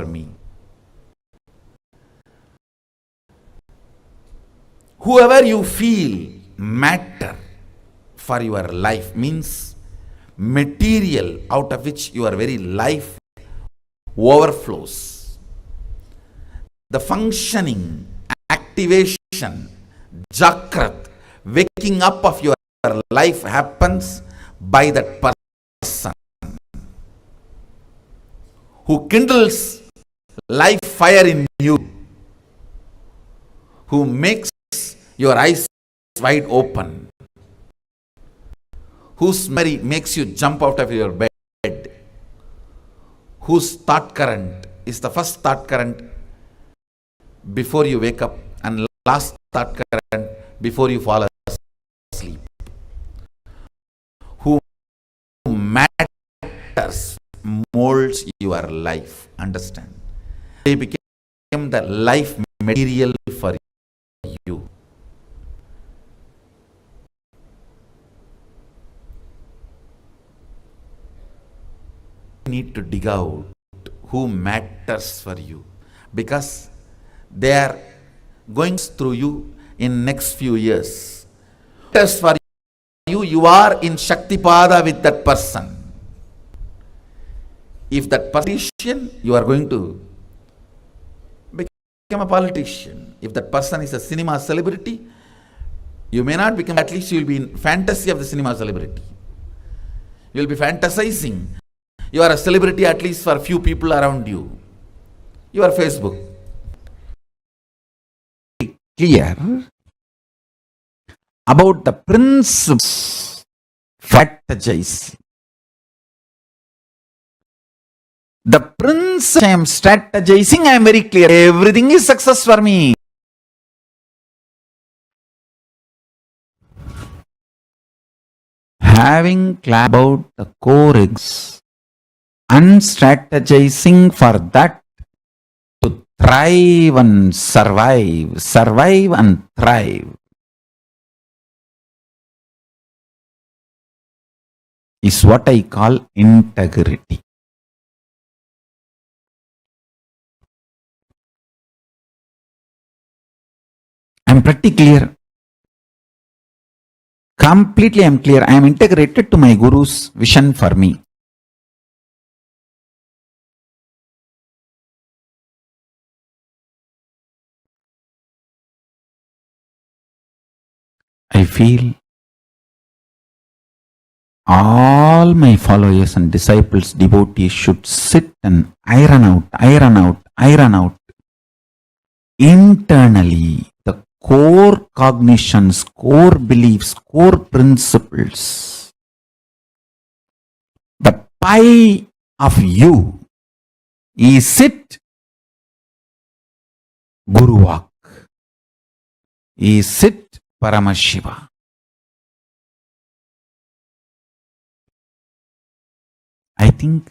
me. Whoever you feel matter for your life means material out of which your very life overflows. The functioning, activation, Jakrat, waking up of your life happens by that person who kindles life fire in you, who makes your eyes wide open, whose memory makes you jump out of your bed, whose thought current is the first thought current before you wake up and last thought current before you fall asleep, who matters, molds your life. Understand? They became the life material for you. You need to dig out who matters for you, because they are going through you in next few years. Matters for you, you are in Shaktipada with that person. If that politician, you are going to become a politician. If that person is a cinema celebrity, you may not become, at least you will be in fantasy of the cinema celebrity. You will be fantasizing. You are a celebrity at least for a few people around you. Your Facebook. Clear about the principles strategize. The principle I am strategizing, I am very clear. Everything is success for me. Having clear about the core is and strategizing for that to thrive and survive, survive and thrive. is what I call integrity. I'm pretty clear. Completely I'm clear. I am integrated to my Guru's vision for me. I feel all my followers and disciples, devotees should sit and iron out internally the core cognitions, core beliefs, core principles. The pie of you is it Guru Vak? Is it Paramashiva? I think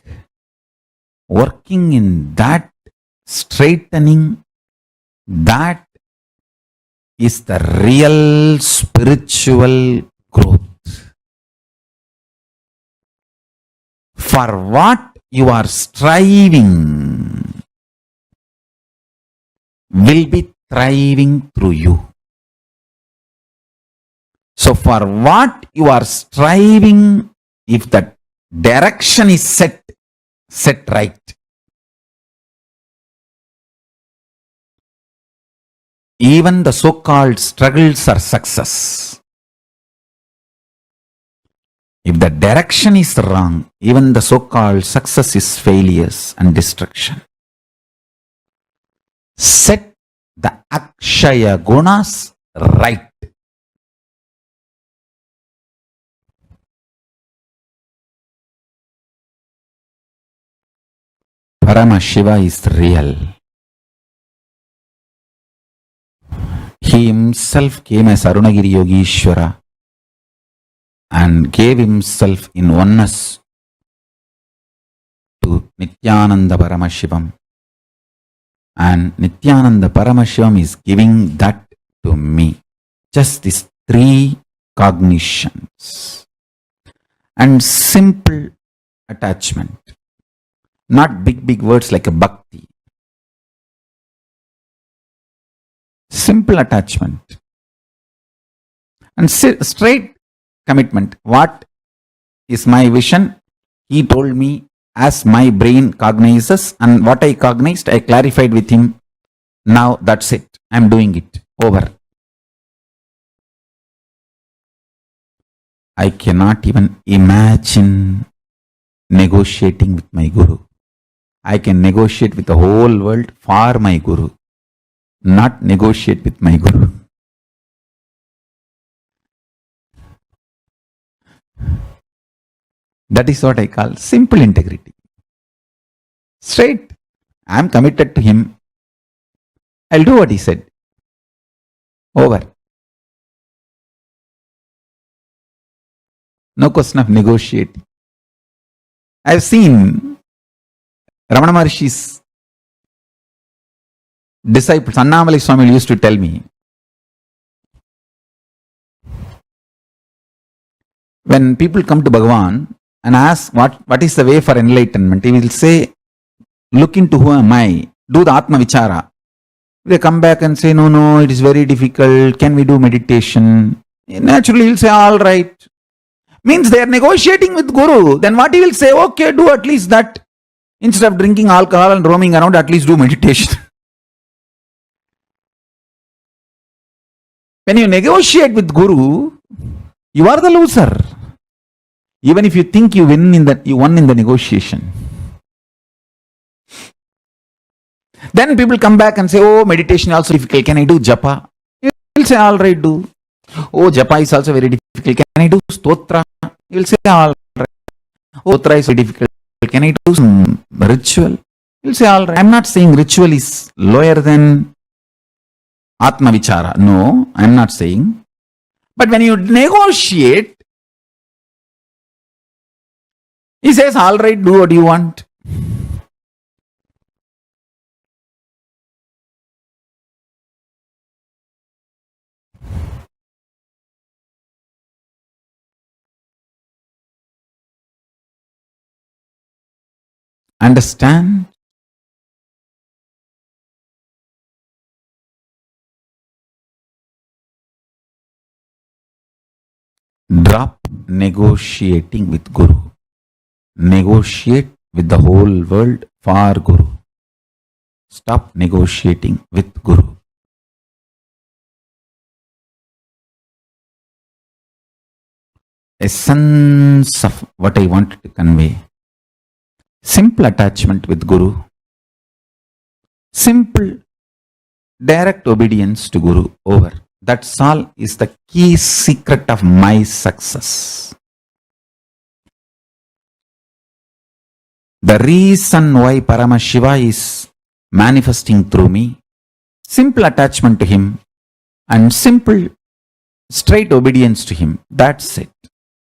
working in that straightening, that is the real spiritual growth. For what you are striving will be thriving through you. So for what you are striving, if the direction is set right, even the so-called struggles are success. If the direction is wrong, even the so-called success is failures and destruction. Set the Akshaya Gunas right. Paramashiva is real. He himself came as Arunagiri Yogishwara and gave himself in oneness to Nithyananda Paramashivam. And Nithyananda Paramashivam is giving that to me. Just these three cognitions and simple attachment. Not big words like a bhakti. Simple attachment. And straight commitment. What is my vision? He told me as my brain cognizes, and what I cognized, I clarified with him. Now that's it. I'm doing it. Over. I cannot even imagine negotiating with my Guru. I can negotiate with the whole world for my Guru, not negotiate with my Guru. That is what I call simple integrity. Straight. I am committed to him. I'll do what he said. Over. No question of negotiating. I've seen Ramana Maharshi's disciples, Annamalai Swami used to tell me, when people come to Bhagavan and ask what is the way for enlightenment, he will say, look into who am I, do the Atma Vichara. They come back and say, no, it is very difficult, can we do meditation? Naturally, he'll say, all right. Means they are negotiating with Guru. Then what he will say, okay, do at least that. Instead of drinking alcohol and roaming around, at least do meditation. When you negotiate with Guru, you are the loser. Even if you think you won in the negotiation. Then people come back and say, oh, meditation is also difficult. Can I do japa? You will say, all right, do. Oh, japa is also very difficult. Can I do stotra? You will say, all right. Oh, stotra is very difficult. Can I do some ritual? You will say, all right. I am not saying ritual is lower than Atma Vichara. No, I am not saying. But when you negotiate, he says, all right, do what you want. Understand? Drop negotiating with Guru. Negotiate with the whole world for Guru. Stop negotiating with Guru. Essence of what I wanted to convey. Simple attachment with Guru. Simple direct obedience to Guru. Over. That's all is the key secret of my success. The reason why Paramashiva is manifesting through me, simple attachment to him and simple straight obedience to him. That's it.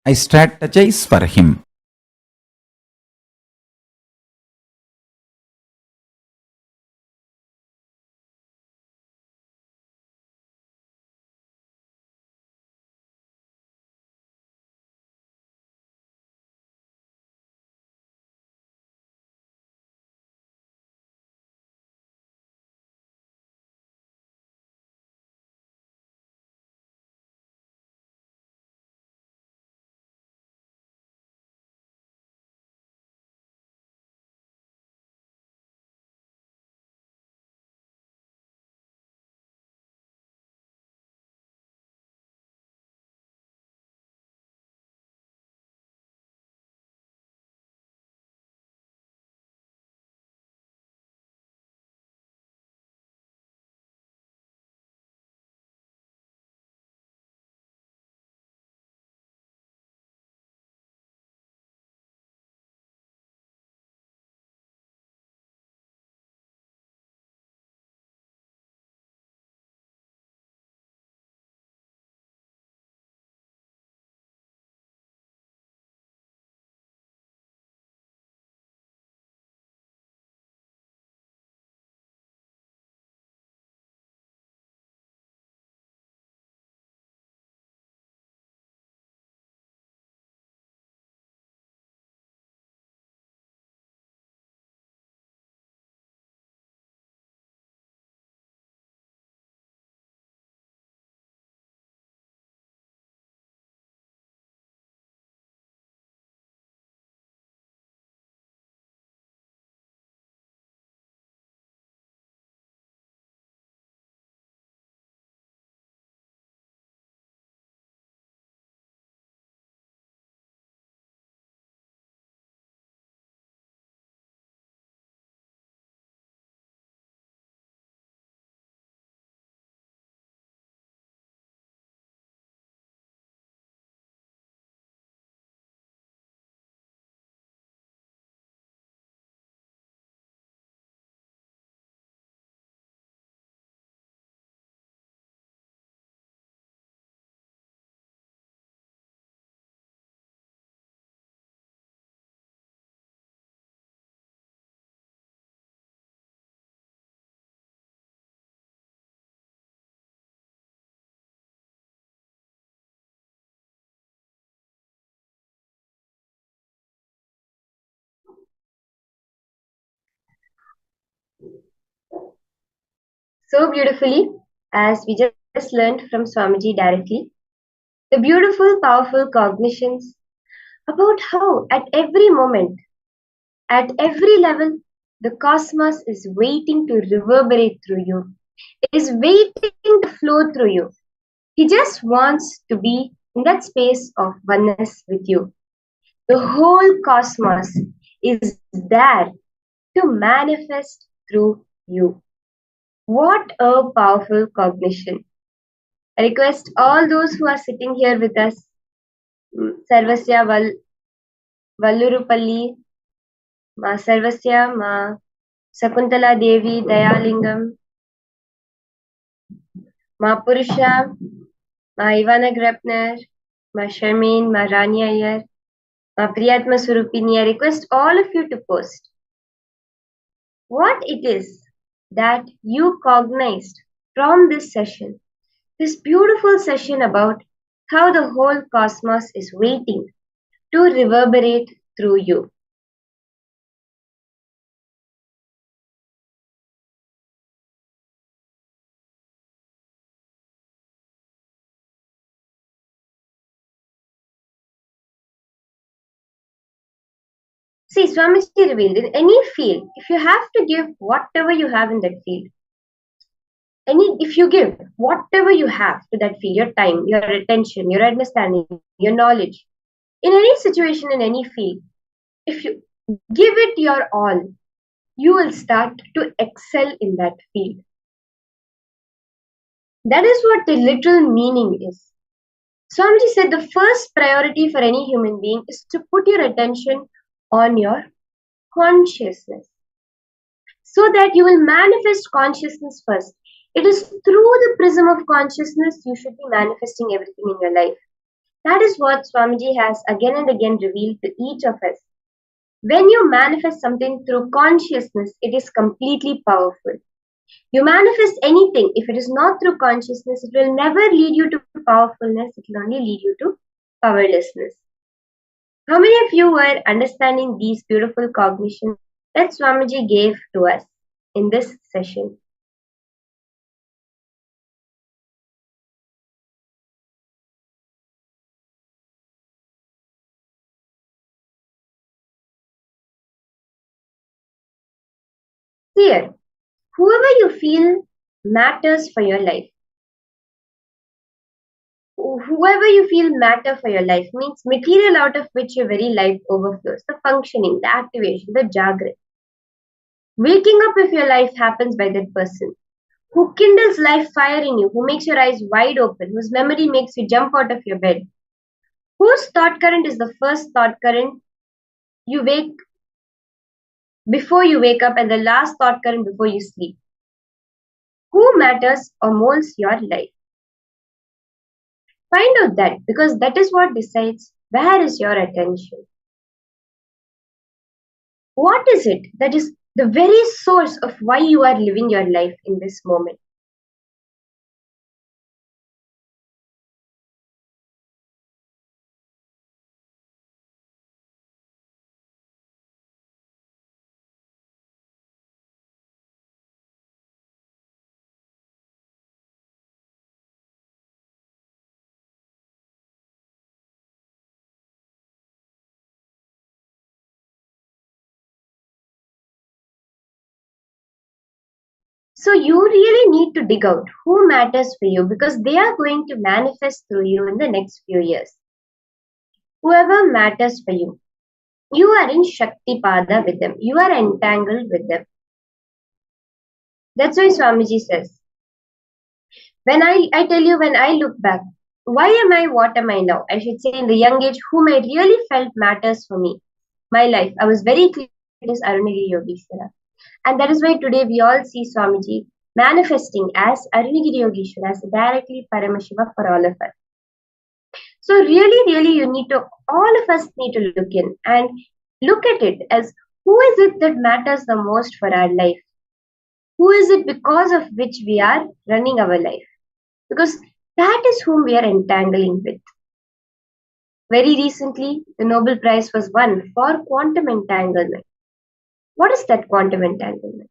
I strategize for him. So beautifully, as we just learned from Swamiji directly, the beautiful, powerful cognitions about how at every moment, at every level, the cosmos is waiting to reverberate through you, is waiting to flow through you. He just wants to be in that space of oneness with you. The whole cosmos is there to manifest through you. What a powerful cognition. I request all those who are sitting here with us, Sarvasya Vallurupalli, Ma Sarvasya, Ma Sakuntala Devi, Dayalingam, Ma Purusha, Ma Ivana Grepner, Ma Sharmin, Ma Rani Iyer, Ma Priyatma Surupini. I request all of you to post what it is that you cognized from this session, this beautiful session about how the whole cosmos is waiting to reverberate through you. See, Swamiji revealed in any field, if you have to give whatever you have in that field, if you give whatever you have to that field, your time, your attention, your understanding, your knowledge, in any situation, in any field, if you give it your all, you will start to excel in that field. That is what the literal meaning is. Swamiji said the first priority for any human being is to put your attention on your consciousness, so that you will manifest consciousness first. It is through the prism of consciousness you should be manifesting everything in your life. That is what Swamiji has again and again revealed to each of us. When you manifest something through consciousness, it is completely powerful. You manifest anything, if it is not through consciousness, it will never lead you to powerfulness, it will only lead you to powerlessness. How many of you were understanding these beautiful cognitions that Swamiji gave to us in this session? Here, whoever you feel matters for your life, whoever you feel matter for your life means material out of which your very life overflows, the functioning, the activation, the jagrat. Waking up if your life happens by that person, who kindles life fire in you, who makes your eyes wide open, whose memory makes you jump out of your bed, whose thought current is the first thought current you wake before you wake up and the last thought current before you sleep. Who matters or molds your life? Find out that, because that is what decides where is your attention. What is it that is the very source of why you are living your life in this moment? So you really need to dig out who matters for you, because they are going to manifest through you in the next few years. Whoever matters for you, you are in Shakti Pada with them. You are entangled with them. That's why Swamiji says, when I tell you, when I look back, why am I what am I now? I should say in the young age, whom I really felt matters for me. My life, I was very clear it is Arunagiri Yogeshwara. And that is why today we all see Swamiji manifesting as Arunagiri Yogeshwara, as directly Paramashiva for all of us. So really, really, all of us need to look in and look at it as, who is it that matters the most for our life? Who is it because of which we are running our life? Because that is whom we are entangling with. Very recently, the Nobel Prize was won for quantum entanglement. What is that quantum entanglement?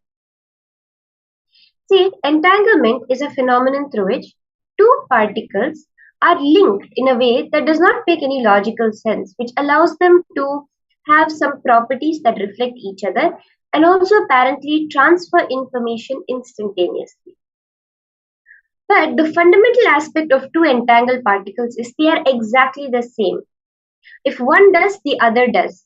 See, entanglement is a phenomenon through which two particles are linked in a way that does not make any logical sense, which allows them to have some properties that reflect each other and also apparently transfer information instantaneously. But the fundamental aspect of two entangled particles is they are exactly the same. If one does, the other does.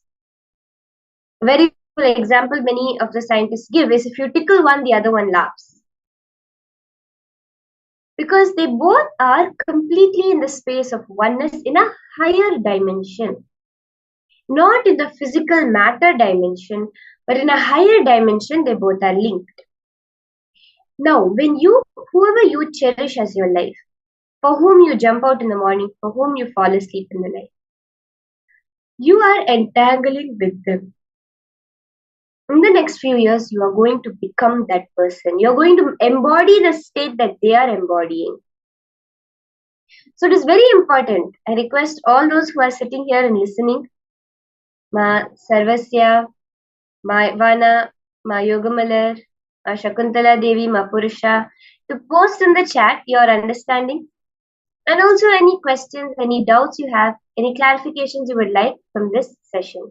A very good example many of the scientists give is, if you tickle one, the other one laughs. Because they both are completely in the space of oneness in a higher dimension. Not in the physical matter dimension, but in a higher dimension, they both are linked. Now, whoever you cherish as your life, for whom you jump out in the morning, for whom you fall asleep in the night, you are entangling with them. In the next few years, you are going to become that person. You're going to embody the state that they are embodying. So it is very important. I request all those who are sitting here and listening, Ma Sarvasya, Ma Vana, Ma Yogamalar, Ma Shakuntala Devi, Ma Purusha, to post in the chat your understanding and also any questions, any doubts you have, any clarifications you would like from this session.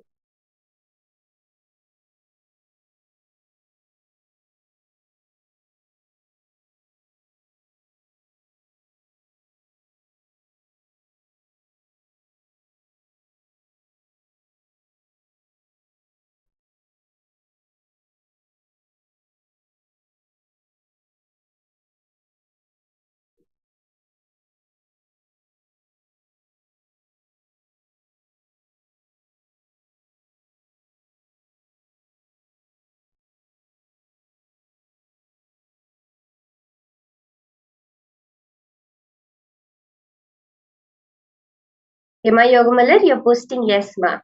Hema Yogamalar, you're posting yes, ma.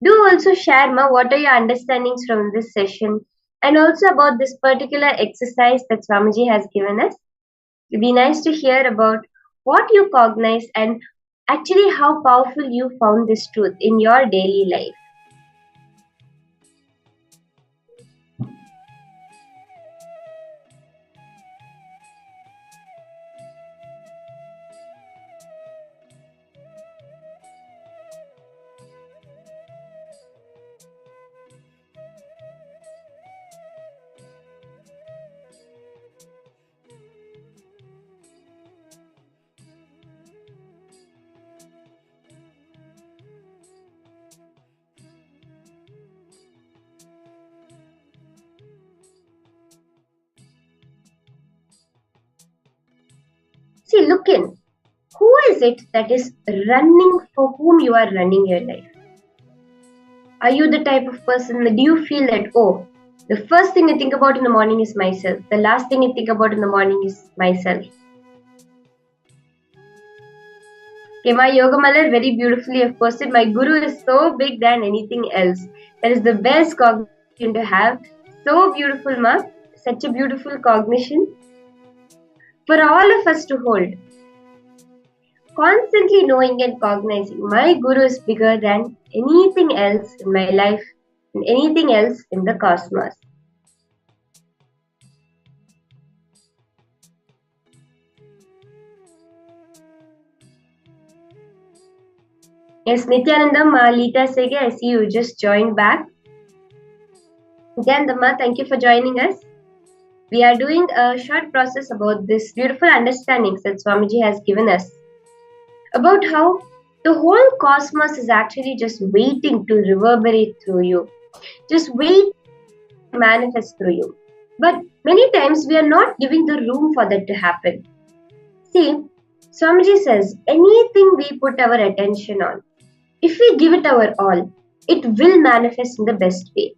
Do also share, ma, what are your understandings from this session and also about this particular exercise that Swamiji has given us. It would be nice to hear about what you cognize and actually how powerful you found this truth in your daily life. See, look in. Who is it that is running for whom you are running your life? Are you the type of person that do you feel that, oh, the first thing I think about in the morning is myself. The last thing I think about in the morning is myself. Okay, my Yoga Malar very beautifully have posted, my guru is so big than anything else. That is the best cognition to have. So beautiful, ma. Such a beautiful cognition for all of us to hold. Constantly knowing and cognizing my guru is bigger than anything else in my life and anything else in the cosmos. Yes, Nithyananda, Lita Sege, I see you just joined back. Nithyananda, thank you for joining us. We are doing a short process about this beautiful understandings that Swamiji has given us about how the whole cosmos is actually just waiting to reverberate through you, just wait to manifest through you. But many times we are not giving the room for that to happen. See, Swamiji says anything we put our attention on, if we give it our all, it will manifest in the best way.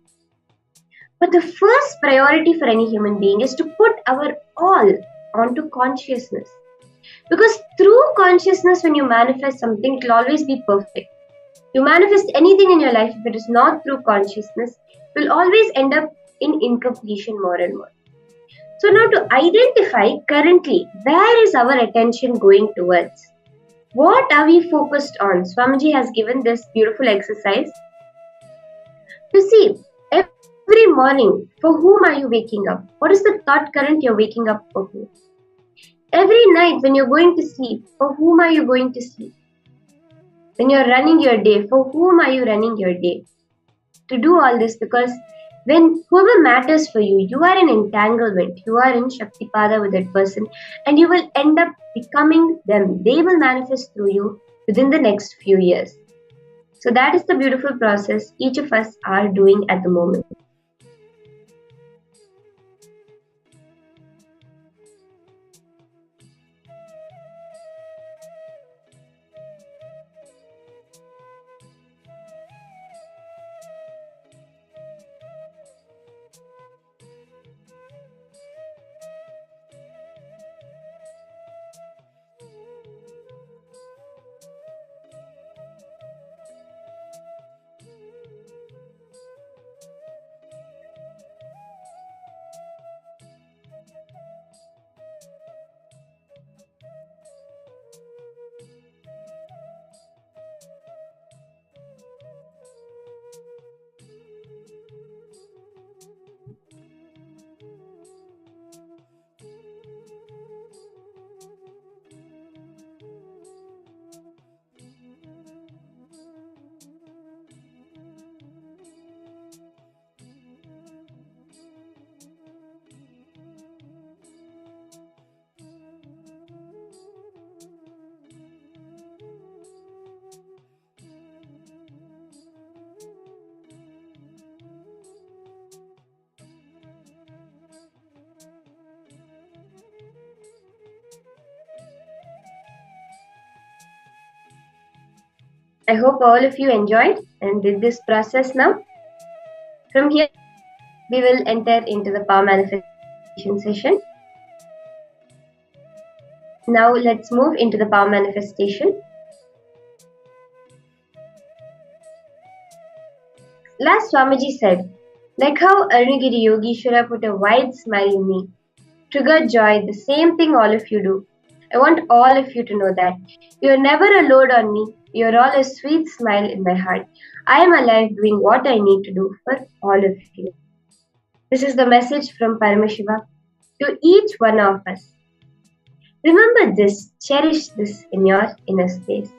But the first priority for any human being is to put our all onto consciousness. Because through consciousness, when you manifest something, it will always be perfect. You manifest anything in your life, if it is not through consciousness, it will always end up in incompletion more and more. So now to identify currently, where is our attention going towards? What are we focused on? Swamiji has given this beautiful exercise to see every morning, for whom are you waking up? What is the thought current you're waking up for whom? Every night when you're going to sleep, for whom are you going to sleep? When you're running your day, for whom are you running your day? To do all this, because when whoever matters for you, you are in entanglement, you are in Shaktipada with that person, and you will end up becoming them. They will manifest through you within the next few years. So that is the beautiful process each of us are doing at the moment. I hope all of you enjoyed and did this process now. From here, we will enter into the power manifestation session. Now let's move into the power manifestation. Last Swamiji said, like how Arunagiri Yogeshwara put a wide smile in me, triggered joy, the same thing all of you do. I want all of you to know that. You are never a load on me. You are all a sweet smile in my heart. I am alive doing what I need to do for all of you. This is the message from Paramashiva to each one of us. Remember this, cherish this in your inner space.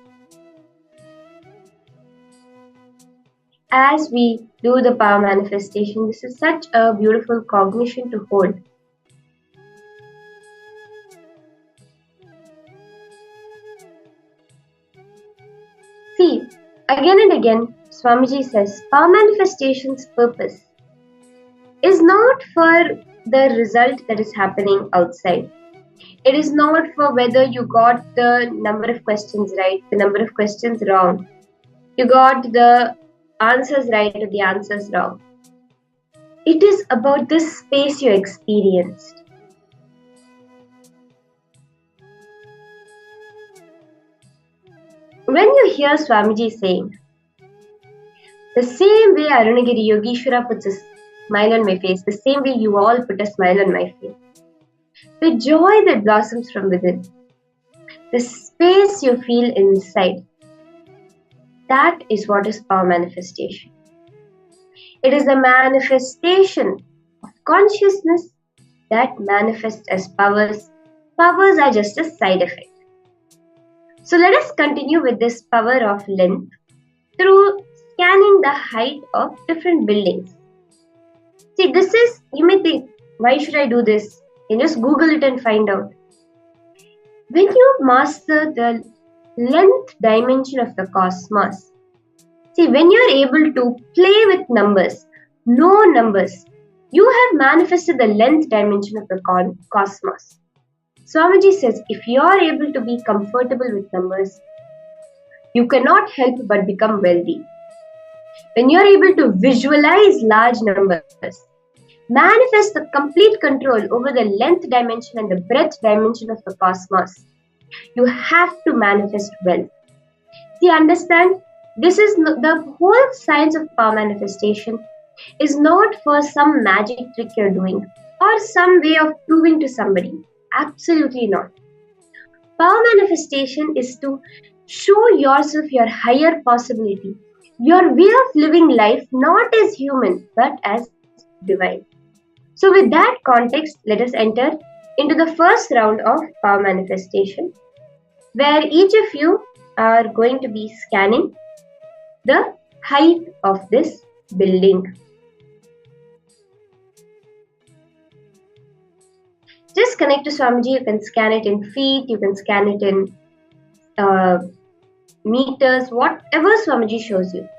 As we do the power manifestation, this is such a beautiful cognition to hold. See, again and again, Swamiji says, power manifestation's purpose is not for the result that is happening outside. It is not for whether you got the number of questions right, the number of questions wrong. You got the answers right or the answers wrong. It is about this space you experienced. When you hear Swamiji saying, the same way Arunagiri Yogeshwara puts a smile on my face, the same way you all put a smile on my face, the joy that blossoms from within, the space you feel inside, that is what is power manifestation. It is the manifestation of consciousness that manifests as powers. Powers are just a side effect. So let us continue with this power of length through scanning the height of different buildings. See, this is, you may think, why should I do this? You just Google it and find out. When you master the length dimension of the cosmos, see, when you are able to play with numbers, know numbers, you have manifested the length dimension of the cosmos. Swamiji says, if you are able to be comfortable with numbers, you cannot help but become wealthy. When you are able to visualize large numbers, manifest the complete control over the length dimension and the breadth dimension of the cosmos, you have to manifest wealth. See, understand, this is the whole science of power manifestation is not for some magic trick you're doing or some way of proving to somebody. Absolutely not. Power manifestation is to show yourself your higher possibility, your way of living life not as human but as divine. So with that context, let us enter into the first round of power manifestation, where each of you are going to be scanning the height of this building. Just connect to Swamiji. You can scan it in feet, you can scan it in meters, whatever Swamiji shows you.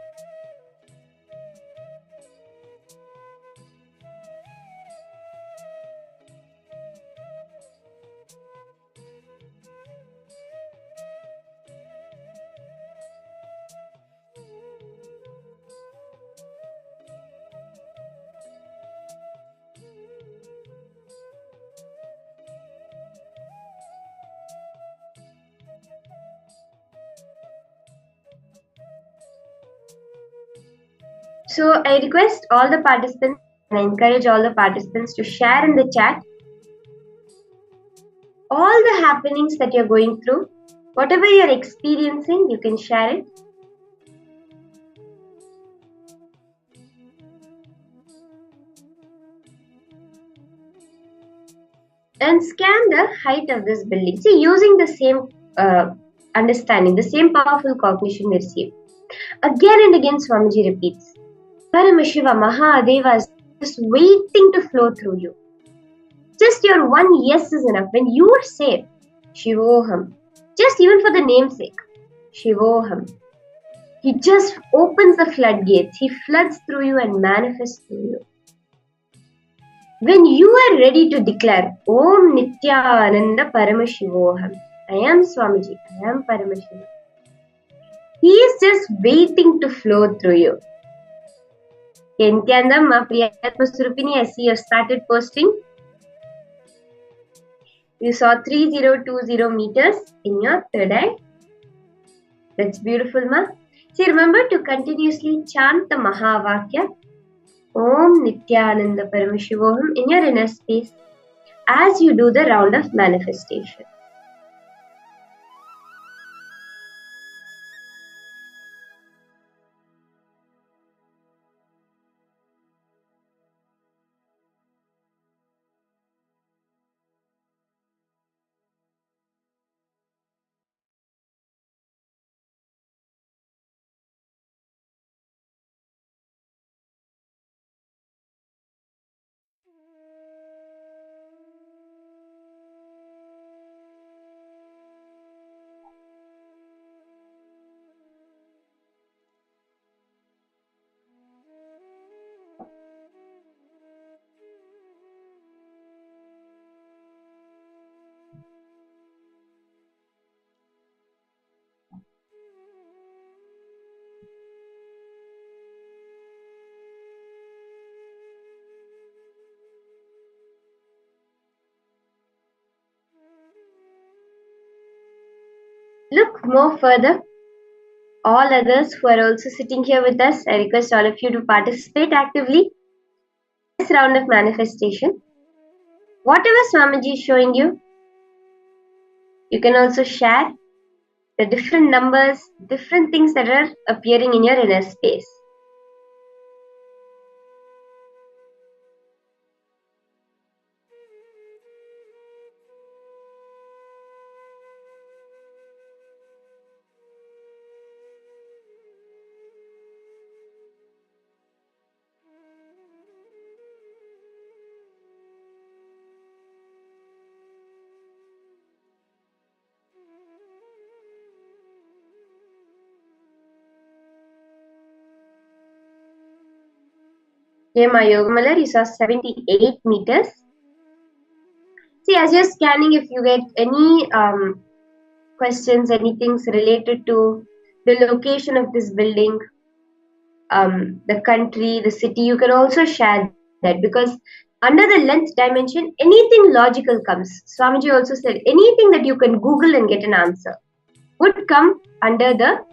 So I request all the participants and I encourage all the participants to share in the chat all the happenings that you're going through. Whatever you're experiencing, you can share it. And scan the height of this building. See, using the same understanding, the same powerful cognition we receive. Again and again, Swamiji repeats, Paramashiva Mahadeva is just waiting to flow through you. Just your one yes is enough. When you say Shivoham, just even for the namesake, Shivoham, he just opens the floodgates. He floods through you and manifests through you. When you are ready to declare Om Nithyananda Paramashivoham, I am Swamiji, I am Paramashiva, he is just waiting to flow through you. Nithyananda, Ma Priyatma Surupini, I see you started posting. You saw 3020 meters in your third eye. That's beautiful, Ma. See, remember to continuously chant the Mahavakya Om Nithyananda Paramashivoham in your inner space as you do the round of manifestation. Look more further. All others who are also sitting here with us, I request all of you to participate actively in this round of manifestation. Whatever Swamiji is showing you, you can also share the different numbers, different things that are appearing in your inner space. Okay, my Yogamala, you saw 78 meters. See, as you're scanning, if you get any questions, anything related to the location of this building, the country, the city, you can also share that, because under the length dimension, anything logical comes. Swamiji also said anything that you can Google and get an answer would come under the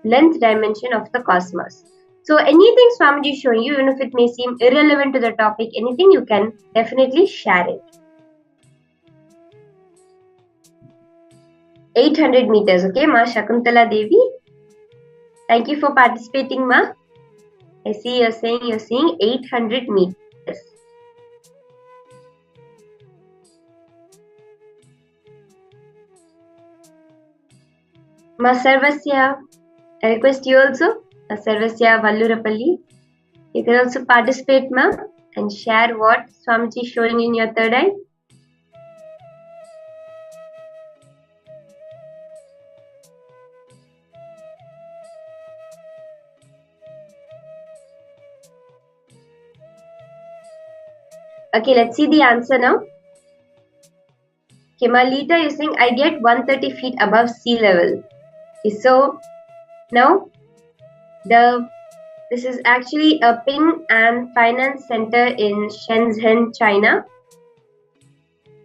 length dimension of the cosmos. So anything Swamiji is showing you, even if it may seem irrelevant to the topic, anything, you can definitely share it. 800 meters, okay, Ma Shakuntala Devi. Thank you for participating, Ma. I see you're seeing 800 meters. Ma Sarvasya, I request you also, Ma Sarvasya Vallurapalli. You can also participate, Ma, and share what Swamiji is showing in your third eye. Okay, let's see the answer now. Kemalita is saying, I get 130 feet above sea level. Okay, so now this is actually a Ping and Finance Center in Shenzhen, China.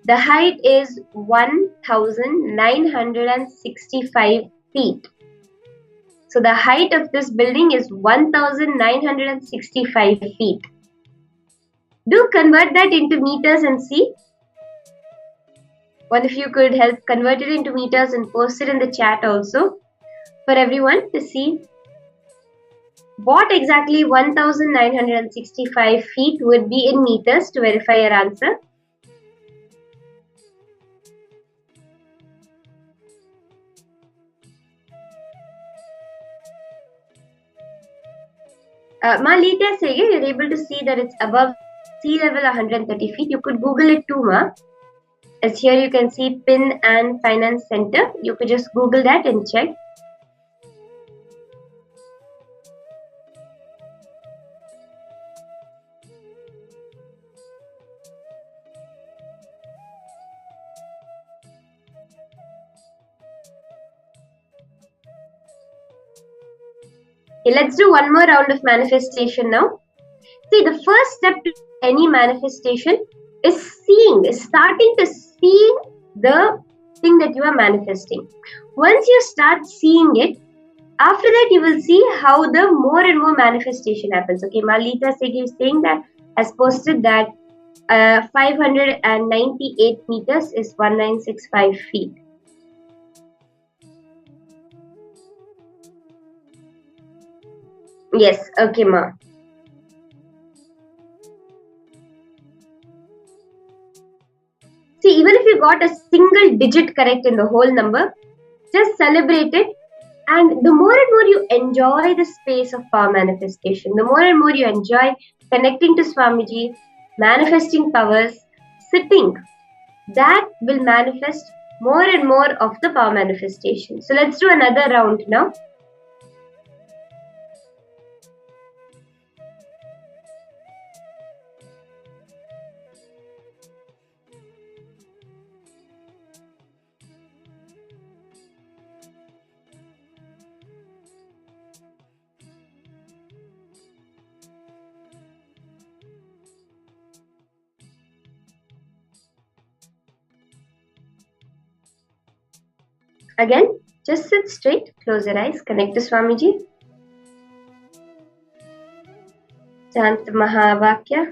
The height is 1,965 feet. So the height of this building is 1,965 feet. Do convert that into meters and see. One of you could help convert it into meters and post it in the chat also for everyone to see what exactly 1,965 feet would be in meters to verify your answer. Malita say you're able to see that it's above sea level 130 feet. You could Google it too, Ma. As here you can see Pin and Finance Center. You could just Google that and check. Okay, let's do one more round of manifestation now. See, the first step to any manifestation is seeing, is starting to see the thing that you are manifesting. Once you start seeing it, After that, you will see how the more and more manifestation happens. Okay, Malita is saying that has posted that 598 meters is 1965 feet. Yes, okay, ma. See, even if you got a single digit correct in the whole number, just celebrate it. And the more and more you enjoy the space of power manifestation, the more and more you enjoy connecting to Swamiji, manifesting powers, sitting, that will manifest more and more of the power manifestation. So let's do another round now. Again, just sit straight, close your eyes, connect to Swamiji. Chant Mahavakya.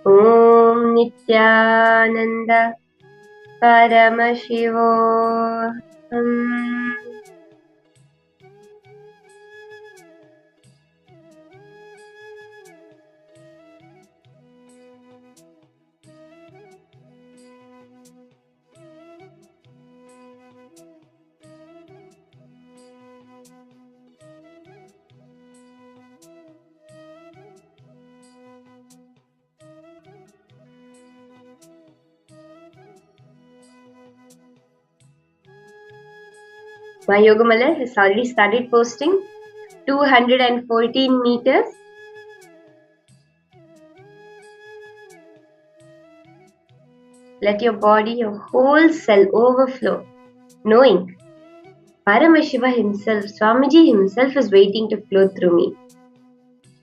Om Nithyananda Paramashivoham. My Yogamala has already started posting 214 meters. Let your body, your whole cell overflow, knowing Paramashiva himself, Swamiji himself is waiting to flow through me.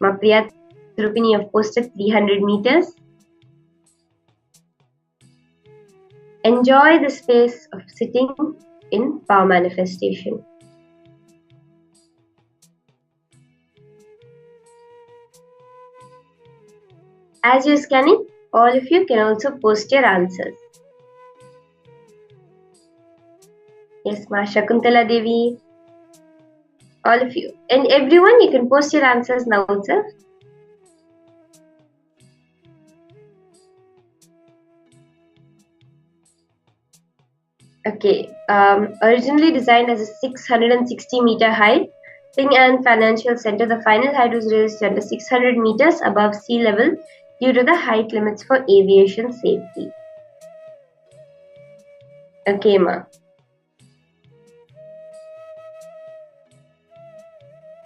Mapriya Rupini have posted 300 meters. Enjoy the space of sitting in power manifestation. As you're scanning, all of you can also post your answers. Yes, Ma Shakuntala Devi, all of you. And everyone, you can post your answers now, sir. Okay, originally designed as a 660 meter high thing and financial center, the final height was raised under 600 meters above sea level due to the height limits for aviation safety. Okay, ma.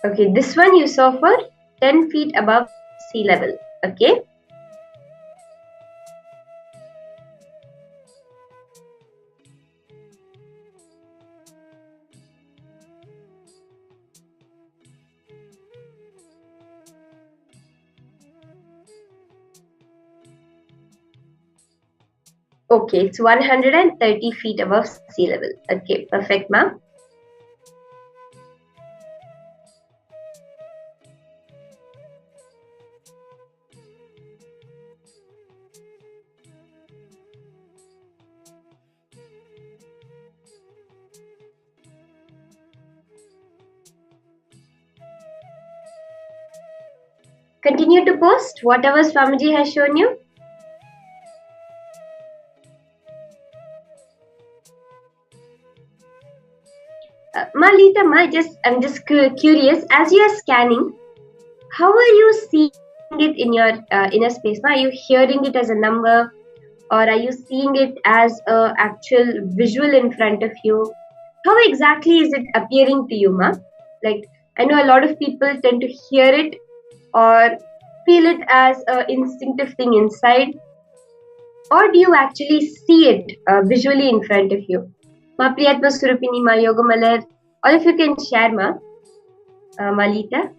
Okay, this one you saw for 10 feet above sea level. Okay. Okay, it's 130 feet above sea level. Okay, perfect, ma'am. Continue to post whatever Swamiji has shown you. Malita, I'm just curious. As you are scanning, how are you seeing it in your inner space? Are you hearing it as a number, or are you seeing it as a actual visual in front of you? How exactly is it appearing to you, ma? Like, I know a lot of people tend to hear it or feel it as an instinctive thing inside, or do you actually see it visually in front of you? Ma Priyatma Surupini, Ma Yogamalar, all of you can share, ma. Malita.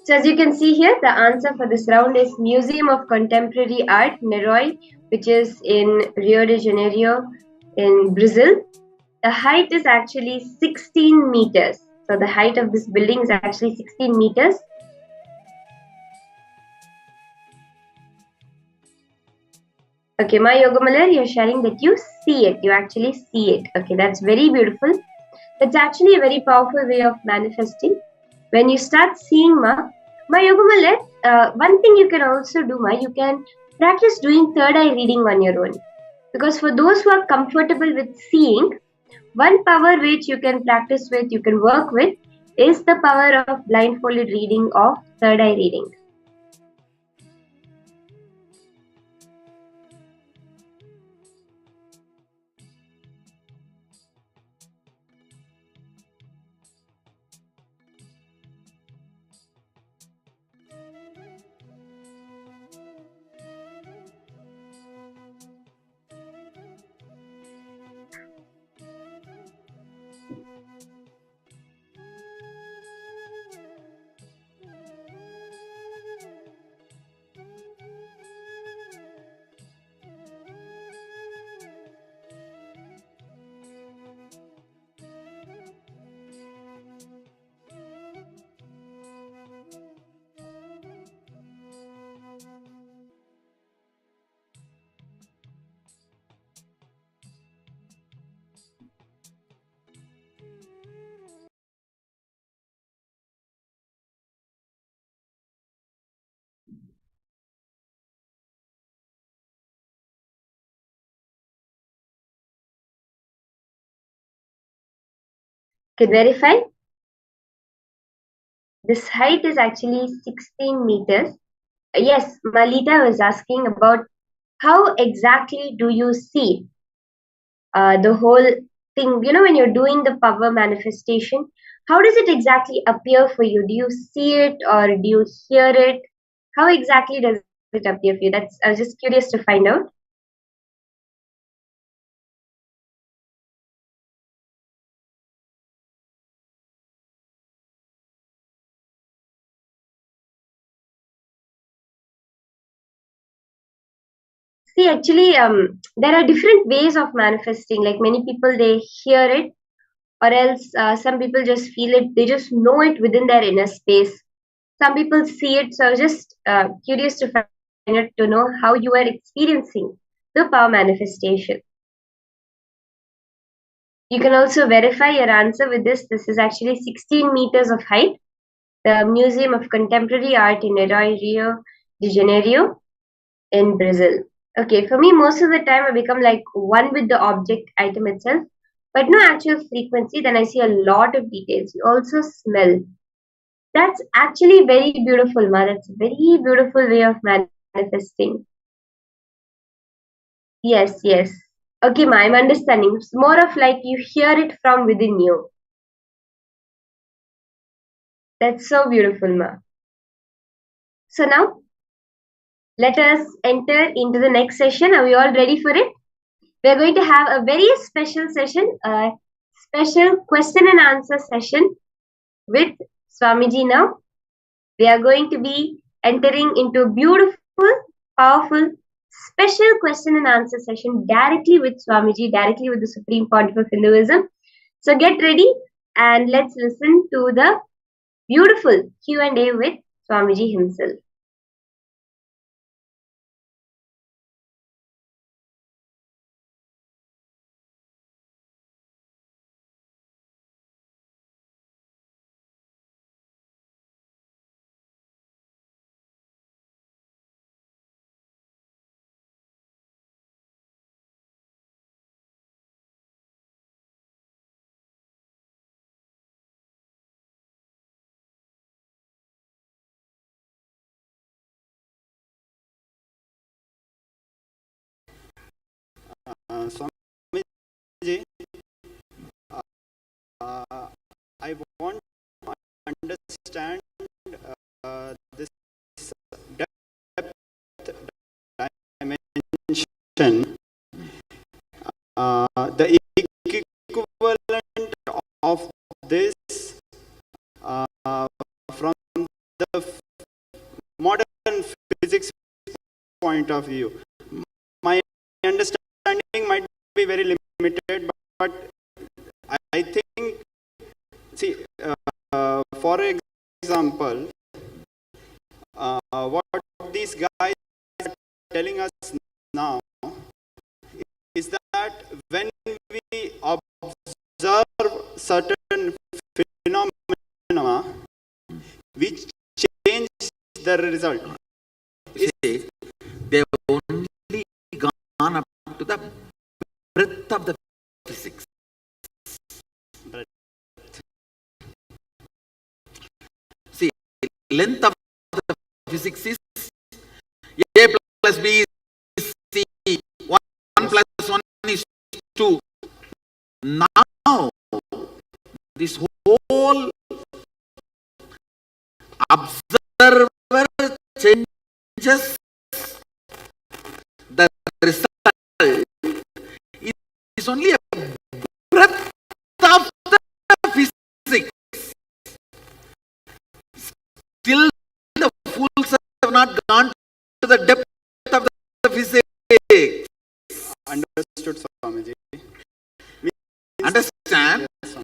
So as you can see here, the answer for this round is Museum of Contemporary Art, Niterói, which is in Rio de Janeiro in Brazil. The height is actually 16 meters. So the height of this building is actually 16 meters. Okay, my Yogamalar, you're sharing that you see it. You actually see it. Okay, that's very beautiful. It's actually a very powerful way of manifesting. When you start seeing my Yogamalar, one thing you can also do, you can practice doing third eye reading on your own. Because for those who are comfortable with seeing, one power which you can practice with, you can work with, is the power of blindfolded reading of third eye reading. Can verify? This height is actually 16 meters. Yes, Malita was asking about how exactly do you see the whole thing, when you're doing the power manifestation, how does it exactly appear for you? Do you see it or do you hear it? How exactly does it appear for you? I was just curious to find out. See, actually, there are different ways of manifesting. Like many people, they hear it, or else some people just feel it. They just know it within their inner space. Some people see it. So I was just curious to find out to know how you are experiencing the power manifestation. You can also verify your answer with this. This is actually 16 meters of height. The Museum of Contemporary Art in Herói, Rio de Janeiro in Brazil. Okay, for me, most of the time I become like one with the object item itself, but no actual frequency. Then I see a lot of details. You also smell. That's actually very beautiful, Ma. That's a very beautiful way of manifesting. Yes, yes. Okay, Ma, I'm understanding. It's more of like you hear it from within you. That's so beautiful, Ma. So now, let us enter into the next session. Are we all ready for it? We are going to have a very special session, a special question and answer session with Swamiji now. We are going to be entering into a beautiful, powerful, special question and answer session directly with Swamiji, directly with the Supreme Pontiff of Hinduism. So get ready and let's listen to the beautiful Q&A with Swamiji himself. Swamiji, I want to understand this depth dimension, the equivalent of this from the modern physics point of view. My understanding might be very limited, but I think, see, for example, what these guys are telling us now is that when we observe certain phenomena, we change the result. See, they've only gone up to the breadth of the physics. See, length of the physics is A plus B is C. 1 plus 1 is 2. Now, this whole observer changes the result is only a breadth of the physics. Still, the fools have not gone to the depth of the physics. Understood, Swamiji. Understand? Yes,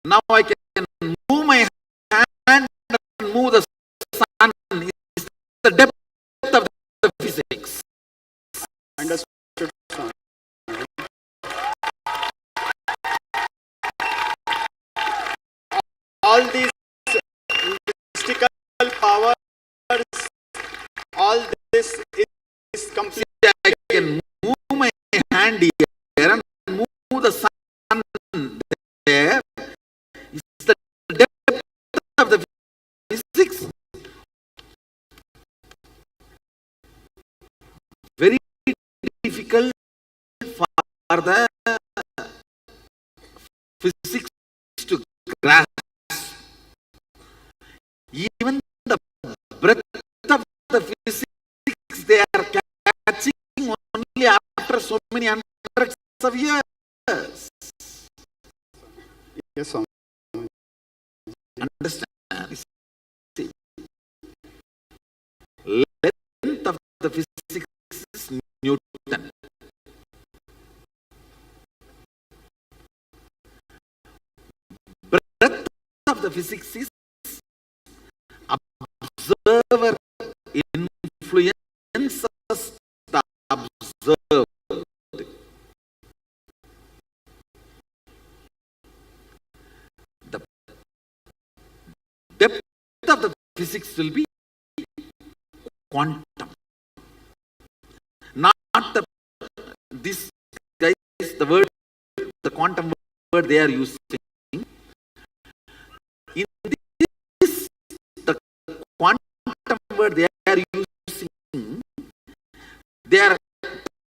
Now I can move my hand and move the sun. It's the depth of the physics. understood, Swamiji. All these mystical powers, all this is complete. I can move my hand here and move the sun there. It's the depth of the physics. Very difficult for the physics to grasp. Even the breadth of the physics they are catching only after so many hundreds of years. Yes, Swamiji. Understand? See, length of the physics is Newton. Breadth of the physics is observer influences the observed. The depth of the physics will be quantum. Not the this guys, the word, the quantum word they are using. In this, the quantum word they are using, they are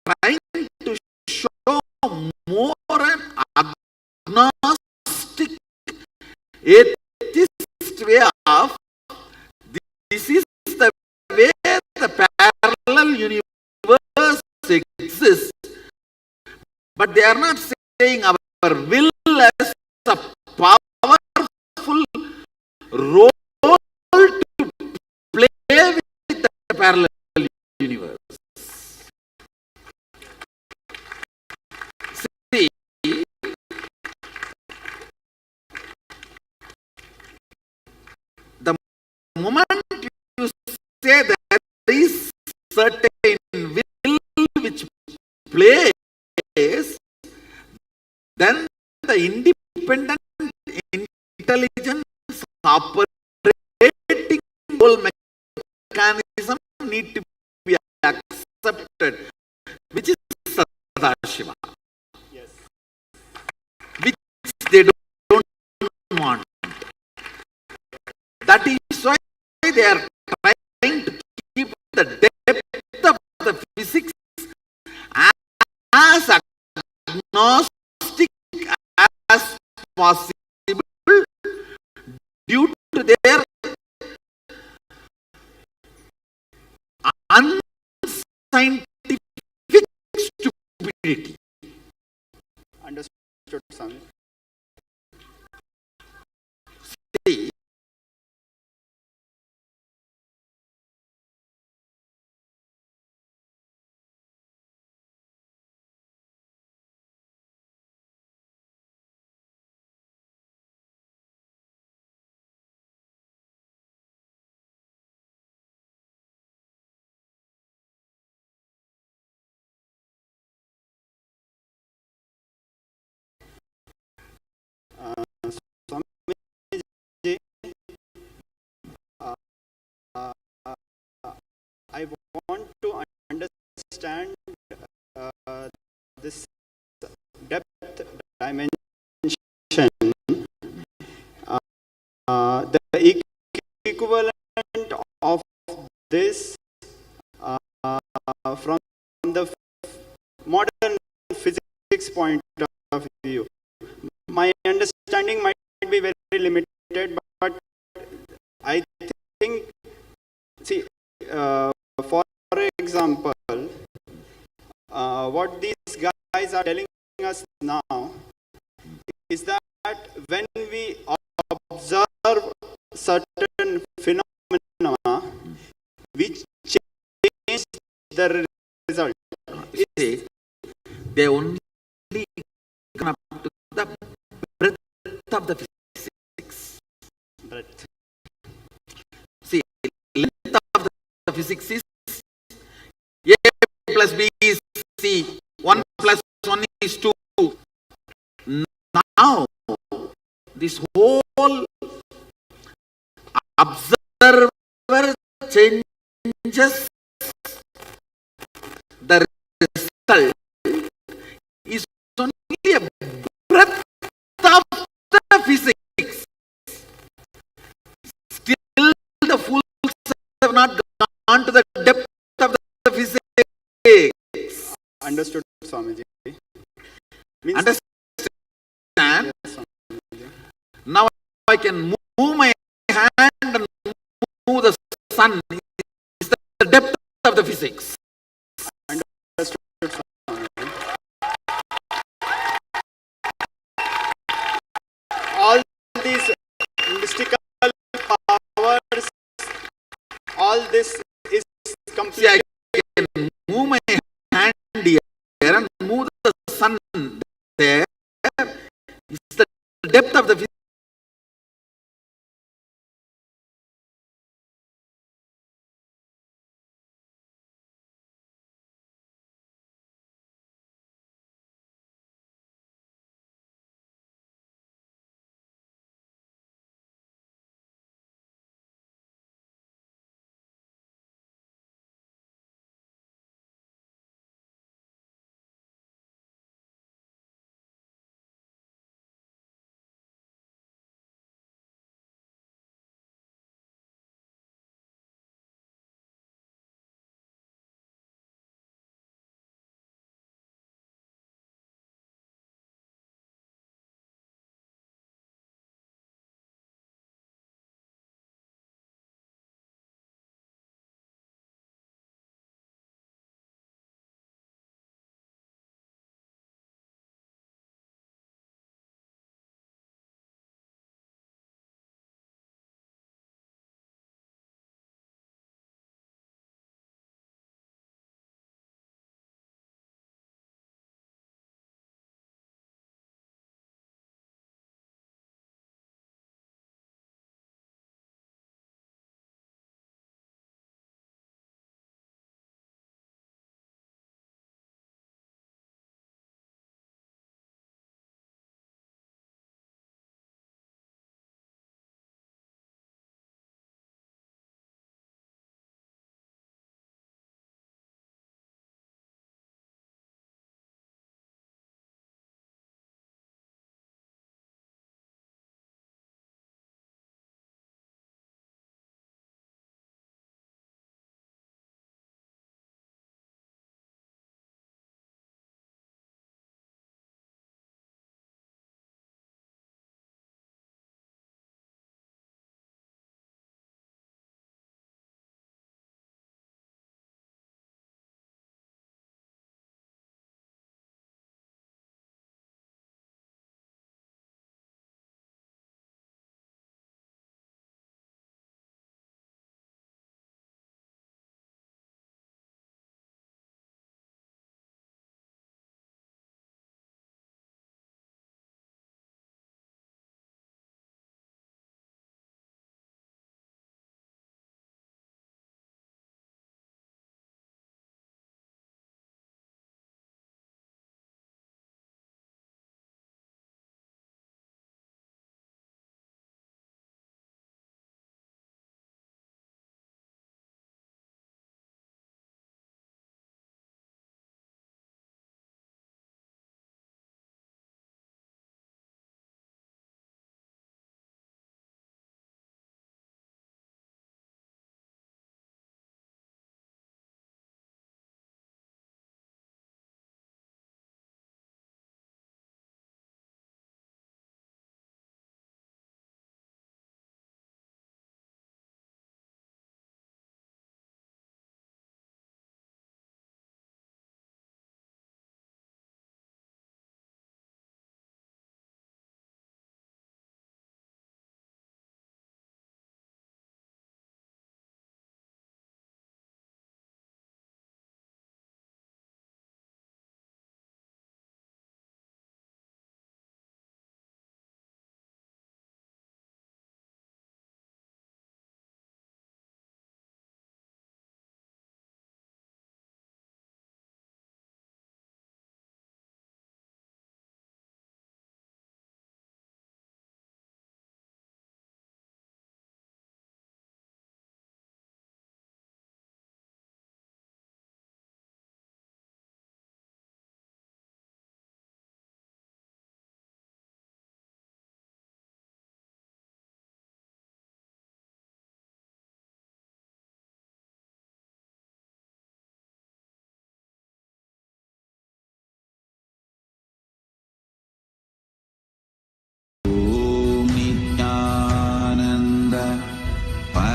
trying to show more an agnostic, atheist way of this is the way the parallel universe exists. But they are not saying our will as a powerful role to play with the parallel universe. See, the moment you say there is certain will which plays, then the independent intelligence operating whole mechanism need to be accepted, which is Sadashiva, Yes. which they don't want. That is why they are trying to keep the depth of the physics as agnostic as possible due to their unscientific stupidity. Understood, Swamiji. See, dimension, the equivalent of this from the modern physics point of view. My understanding might be very limited, but I think, see, for example, what these guys are telling us now is that when we observe certain phenomena, we change the result. See, they only come up to the breadth of the physics. Breadth. See, length of the physics is A plus B is C. 1 plus 1 is 2. Now, this whole observer changes the result is only a breadth of the physics. Still, the fools have not gone to the depth of the physics. Understood, Swamiji. Means Understand? yes, Swamiji. Now I can move my hand and move the sun. Is the depth of the physics. Understood, Swamiji. All these mystical powers, all this is See, completely I can move my hand here and move the sun there. Is the depth of the physics.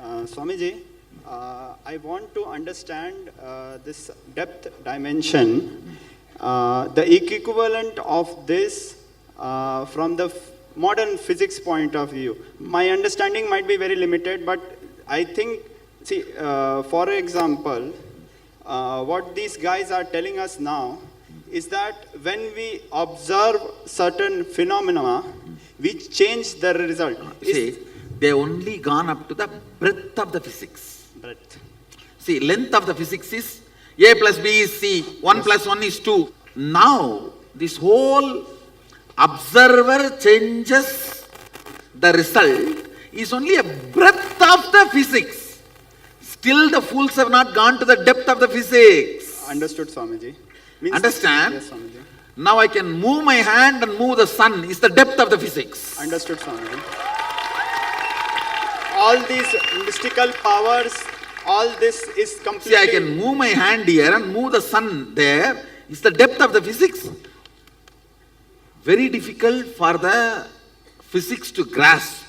Swamiji, I want to understand this depth dimension, the equivalent of this from the modern physics point of view. My understanding might be very limited, but I think, see, for example, what these guys are telling us now is that when we observe certain phenomena, we change the result. See, they only gone up to the breadth of the physics. Breadth. See, length of the physics is A plus B is C, 1 plus 1 is 2. Now, this whole observer changes the result is only a breadth of the physics. Still the fools have not gone to the depth of the physics. Understood, Swamiji. Understand? Yes, Swamiji. Now I can move my hand and move the sun is the depth of the physics. Understood, Swamiji. All these mystical powers, all this is completely... See, I can move my hand here and move the sun there. Is the depth of the physics. Very difficult for the physics to grasp.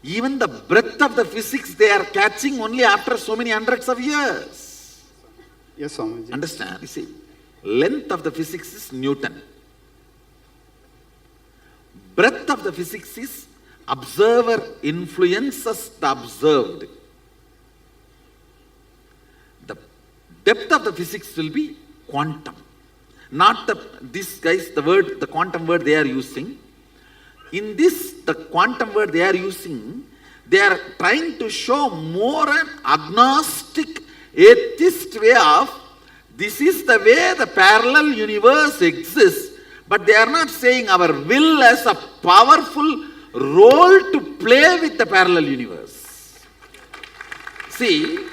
Even the breadth of the physics they are catching only after so many hundreds of years. Yes, Swamiji. Understand? You see, length of the physics is Newton. Breadth of the physics is observer influences the observed. The depth of the physics will be quantum. Not these guys, the quantum word they are using. In this, the quantum word they are using, they are trying to show more an agnostic, atheist way of, this is the way the parallel universe exists, but they are not saying our will has a powerful role to play with the parallel universe. See,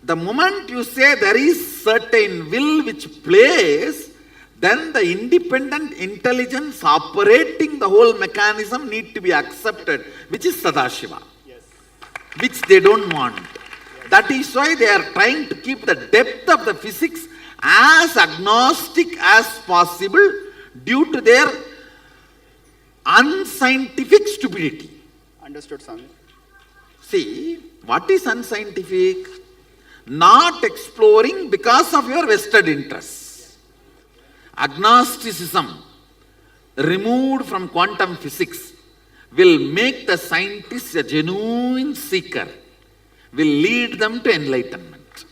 the moment you say there is certain will which plays, then the independent intelligence operating the whole mechanism need to be accepted, which is Sadashiva, Yes. which they don't want. Yes. That is why they are trying to keep the depth of the physics as agnostic as possible due to their unscientific stupidity. Understood, Swami. See, what is unscientific? Not exploring because of your vested interests. Agnosticism, removed from quantum physics, will make the scientist a genuine seeker, will lead them to enlightenment.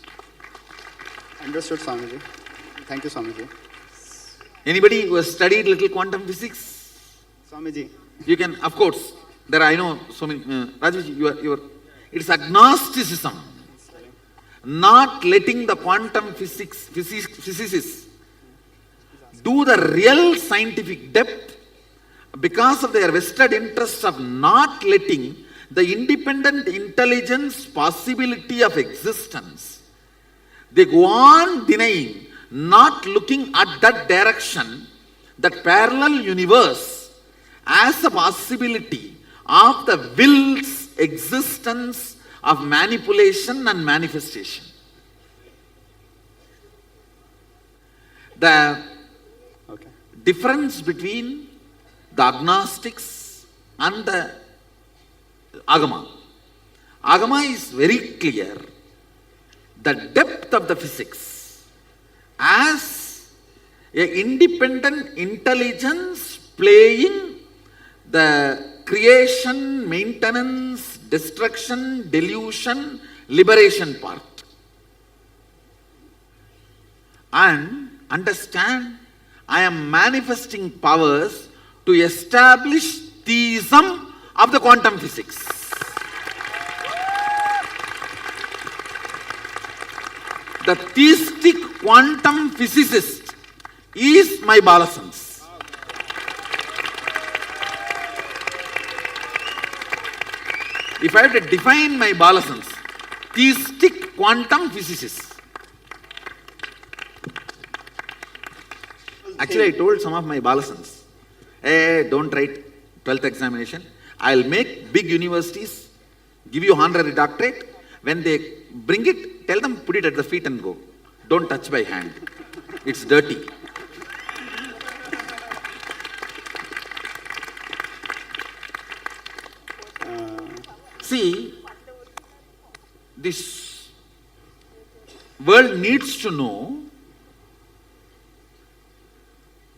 Understood, Swamiji. Thank you, Swamiji. Anybody who has studied little quantum physics? Swamiji. You can, of course, there I know so many, Rajesh, it's agnosticism. Not letting the quantum physicists do the real scientific depth because of their vested interest of not letting the independent intelligence possibility of existence. They go on denying, not looking at that direction, that parallel universe as a possibility of the will's existence of manipulation and manifestation. The difference between the agnostics and the Agama. Agama is very clear. The depth of the physics as an independent intelligence playing the creation, maintenance, destruction, delusion, liberation part. And understand, I am manifesting powers to establish theism of the quantum physics. The theistic quantum physicist is my Balasans. If I have to define my Balasans, theistic quantum physicist. Actually, I told some of my Balasans, hey, don't write 12th examination. I'll make big universities, give you honorary doctorate. When they bring it, tell them, put it at the feet and go. Don't touch by hand. It's dirty. See, this world needs to know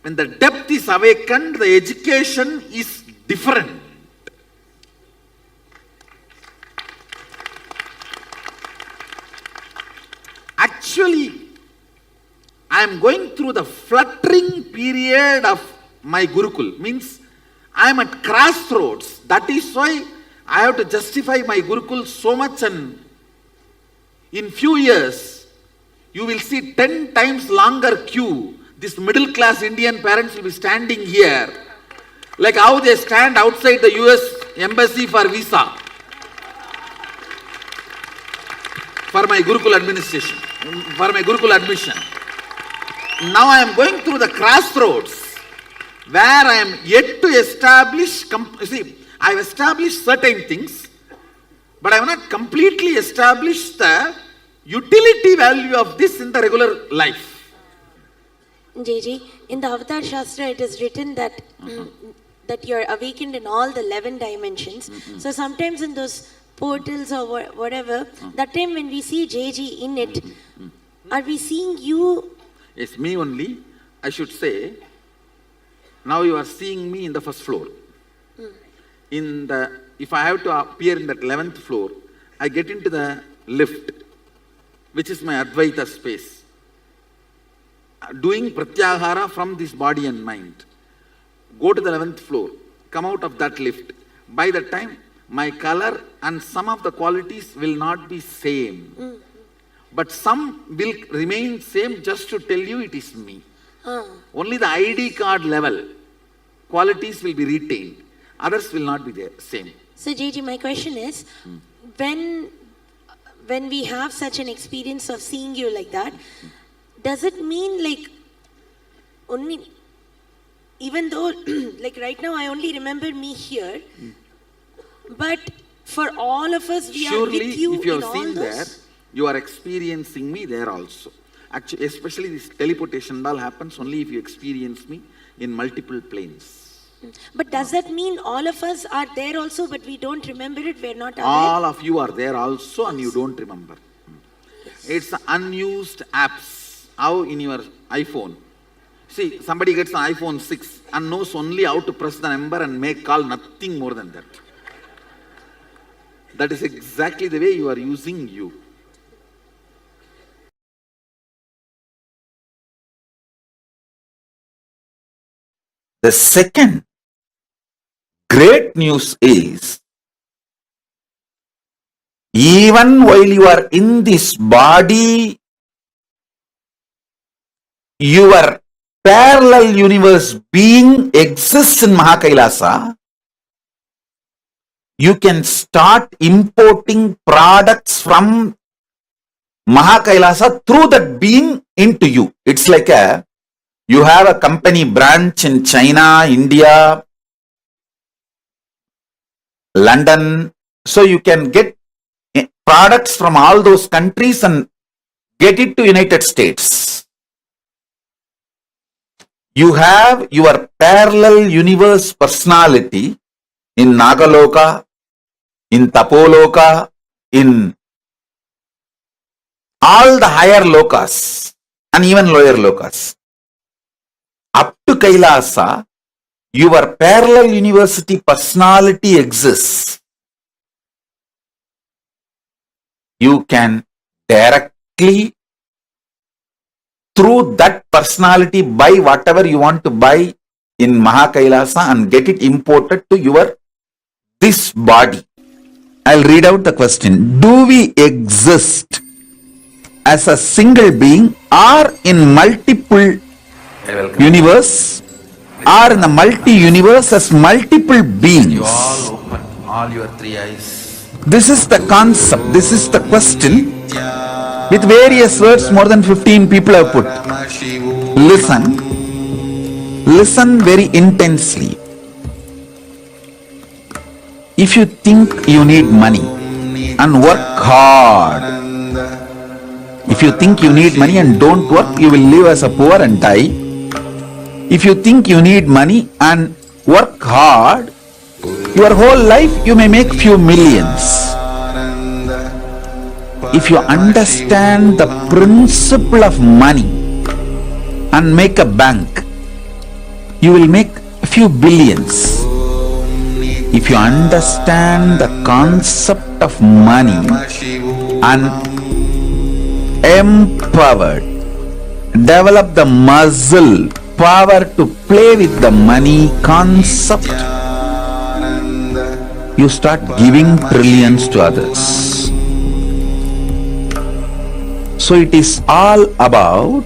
when the depth is awakened, the education is different. Actually, I am going through the fluttering period of my Gurukul. Means I am at crossroads. That is why I have to justify my Gurukul so much, and in few years, you will see 10 times longer queue. This middle class Indian parents will be standing here, like how they stand outside the US embassy for visa, for my Gurukul administration, for my Gurukul admission. Now I am going through the crossroads where I am yet to establish, see, I have established certain things, but I have not completely established the utility value of this in the regular life. JJ, in the Avatar Shastra, it is written that that you are awakened in all the 11 dimensions. So sometimes in those portals or whatever, that time when we see JJ in it, are we seeing you? It's me only. I should say, now you are seeing me in the first floor. If I have to appear in that 11th floor, I get into the lift, which is my Advaita space, doing pratyahara from this body and mind. Go to the 11th floor, come out of that lift. By that time, my color and some of the qualities will not be same. But some will remain same, just to tell you it is me. Only the ID card level qualities will be retained. Others will not be there, same. So JJ, my question is, when we have such an experience of seeing you like that, does it mean like only, even though like right now I only remember me here, but for all of us we are with you. Surely, if you have in seen all there, those? you are experiencing me there also. Actually, especially this teleportation all happens only if you experience me in multiple planes. But does that mean all of us are there also, but we don't remember it, we're not aware? All of you are there also and you don't remember. It's unused apps. How in your iPhone? See, somebody gets an iPhone 6 and knows only how to press the number and make call, nothing more than that. That is exactly the way you are using you. The second great news is, even while you are in this body, your parallel universe being exists in Mahakailasa. You can start importing products from Mahakailasa through that being into you. It's like you have a company branch in China, India, London. So you can get products from all those countries and get it to United States. You have your parallel universe personality in Nagaloka, in Tapoloka, in all the higher lokas and even lower lokas. Up to Kailasa, your parallel university personality exists. You can directly, through that personality, buy whatever you want to buy in Mahakailasa and get it imported to this body. I'll read out the question. Do we exist as a single being or in multiple universe, or in the multi-universe as multiple beings? You all open all your three eyes. This is the concept, this is the question. With various words, more than 15 people have put. Listen. Listen very intensely. If you think you need money and work hard, if you think you need money and don't work, you will live as a poor and die. If you think you need money and work hard, Your whole life you may make few millions. If you understand the principle of money and make a bank, you will make a few billions. If you understand the concept of money and empowered, develop the muscle power to play with the money concept, you start giving trillions to others. So it is all about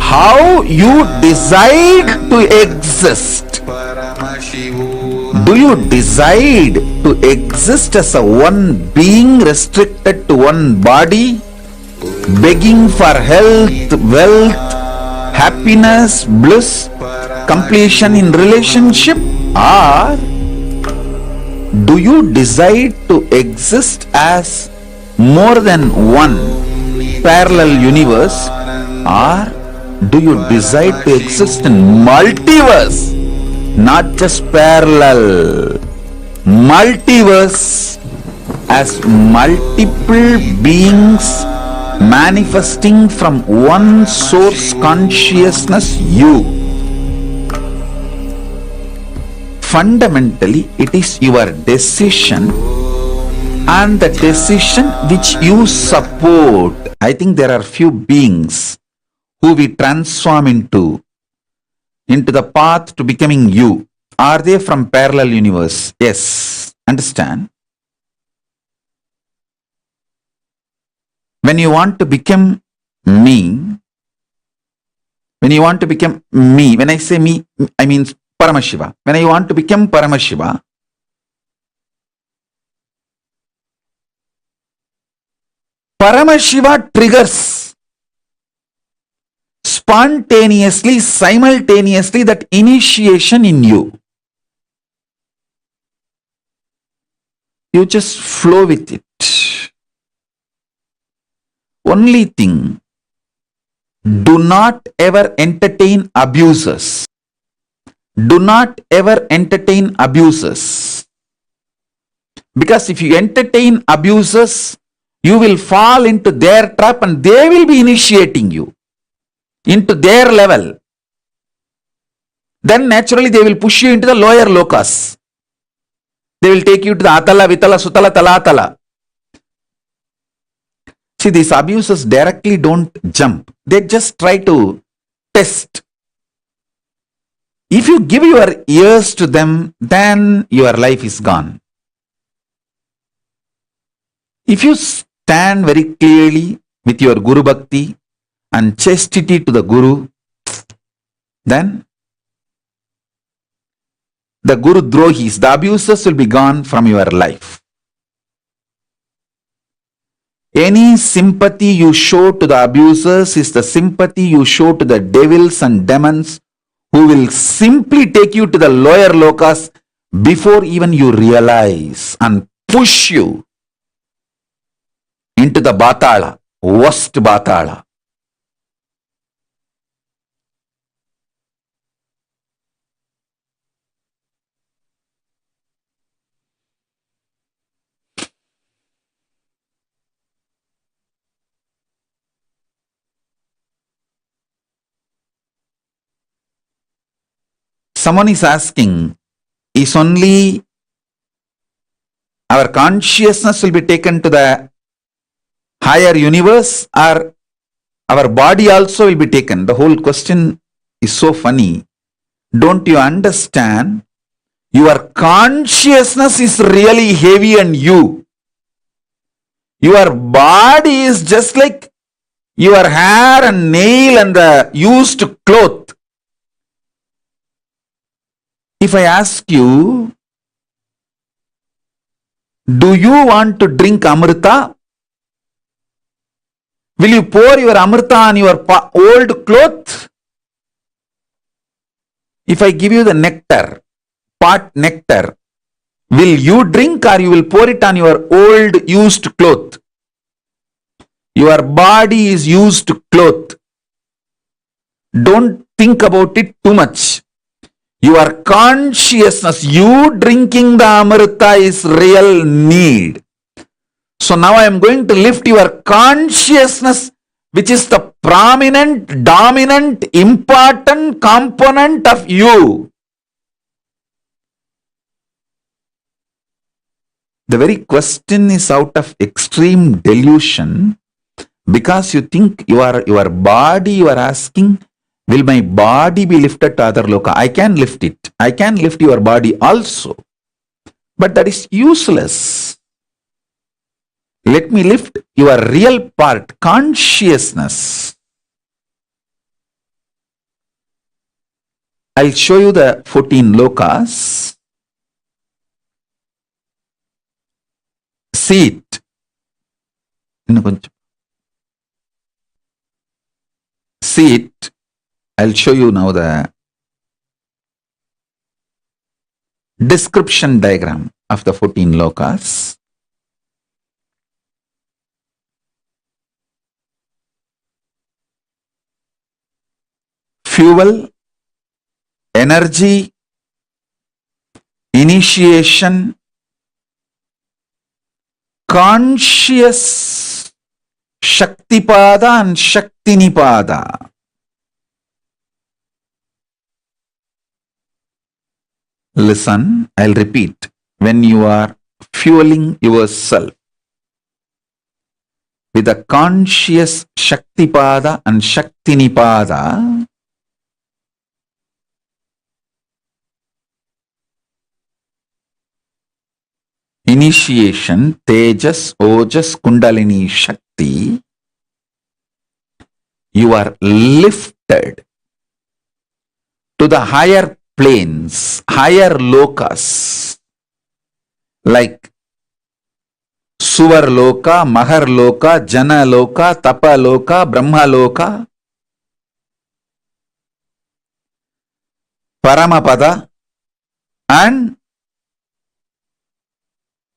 how you decide to exist. Do you decide to exist as a one being restricted to one body, begging for health, wealth, happiness, bliss, completion in relationship? Or do you decide to exist as more than one parallel universe? Or do you decide to exist in multiverse, not just parallel, multiverse, as multiple beings manifesting from one source consciousness, you? Fundamentally, it is your decision and the decision which you support. I think there are few beings who we transform into the path to becoming you. Are they from parallel universe? Yes. Understand? When you want to become me, when I say me, I mean Paramashiva. When I want to become Paramashiva, Paramashiva triggers spontaneously, simultaneously that initiation in you. You just flow with it. Only thing, do not ever entertain abusers. Do not ever entertain abusers. Because if you entertain abusers, you will fall into their trap and they will be initiating you into their level. Then naturally they will push you into the lower lokas. They will take you to the Atala, Vitala, Sutala, Talatala. See, these abusers directly don't jump. They just try to test. If you give your ears to them, then your life is gone. If you stand very clearly with your Guru Bhakti and chastity to the Guru, then the Guru Drohis, the abusers will be gone from your life. Any sympathy you show to the abusers is the sympathy you show to the devils and demons who will simply take you to the lower lokas before even you realize and push you into the Batala, worst Batala. Someone is asking, is only our consciousness will be taken to the higher universe or our body also will be taken? The whole question is so funny. Don't you understand? Your consciousness is really heavy and you. Your body is just like your hair and nail and the used cloth. If I ask you, do you want to drink Amrita? Will you pour your Amrita on your old cloth? If I give you the nectar, pot nectar, will you drink or you will pour it on your old used cloth? Your body is used cloth. Don't think about it too much. Your consciousness, you drinking the Amrita is real need. So now I am going to lift your consciousness, which is the prominent, dominant, important component of you. The very question is out of extreme delusion, because you think your body, you are asking, will my body be lifted to other loka? I can lift it. I can lift your body also. But that is useless. Let me lift your real part, consciousness. I'll show you the 14 lokas. See it. See it. I'll show you now the description diagram of the 14 lokas. Fuel, energy, initiation, conscious Shaktipada and Shaktinipada. Listen, I'll repeat. When you are fueling yourself with a conscious Shaktipada and Shaktinipada, initiation, Tejas, Ojas, Kundalini, Shakti, you are lifted to the higher planes, higher lokas, like Suvar Loka, Mahar Loka, Jana Loka, Tapa Loka, Brahma Loka, Paramapada, and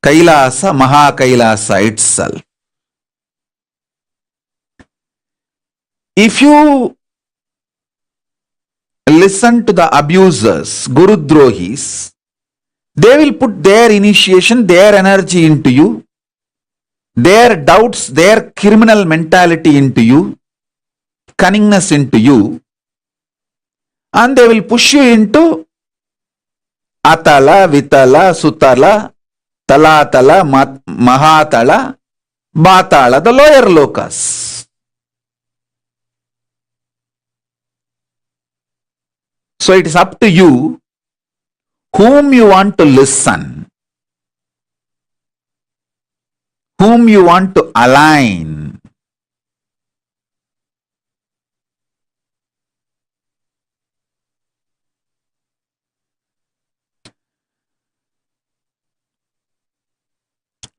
Kailasa, Maha Kailasa itself. If you listen to the abusers, Guru Drohis, they will put their initiation, their energy into you, their doubts, their criminal mentality into you, cunningness into you, and they will push you into Atala, Vitala, Sutala, Talatala, Mahatala, Batala, the lower lokas. So it is up to you whom you want to listen, whom you want to align.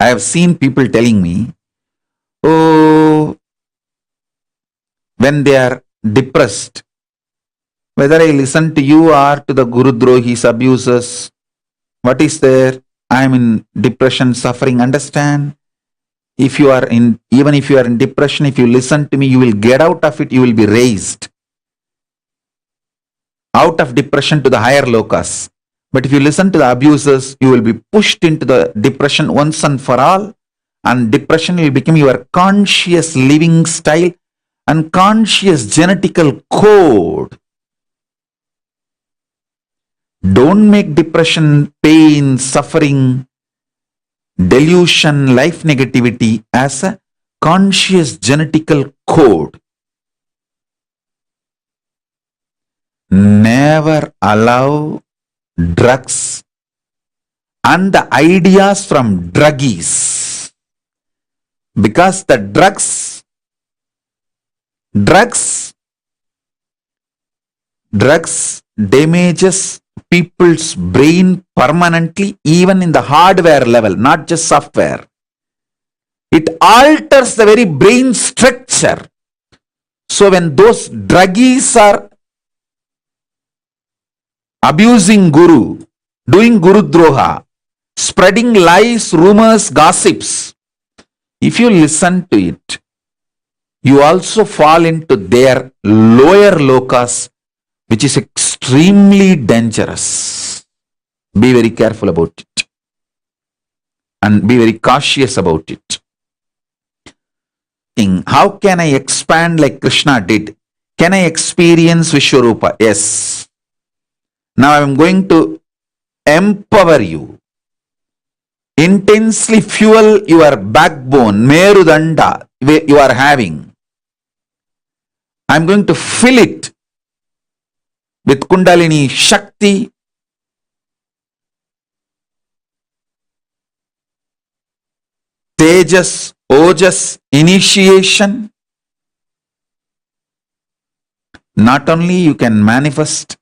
I have seen people telling me, oh, when they are depressed, whether I listen to you or to the Guru Drohis, abusers, what is there? I am in depression, suffering. Understand? If you are in, even if you are in depression, if you listen to me, you will get out of it. You will be raised out of depression to the higher lokas. But if you listen to the abusers, you will be pushed into the depression once and for all. And depression will become your conscious living style and conscious genetical code. Don't make depression, pain, suffering, delusion, life negativity as a conscious genetical code. Never allow drugs and the ideas from druggies, because the drugs damages people's brain permanently, even in the hardware level, not just software. It alters the very brain structure. So when those druggies are abusing Guru, doing Guru Droha, spreading lies, rumors, gossips, if you listen to it, you also fall into their lower lokas, which is extremely dangerous. Be very careful about it and be very cautious about it. How can I expand like Krishna did? Can I experience Vishwarupa? Yes. Now I am going to empower you. Intensely fuel your backbone, Merudanda, you are having. I am going to fill it with Kundalini Shakti, Tejas, Ojas, initiation. Not only you can manifest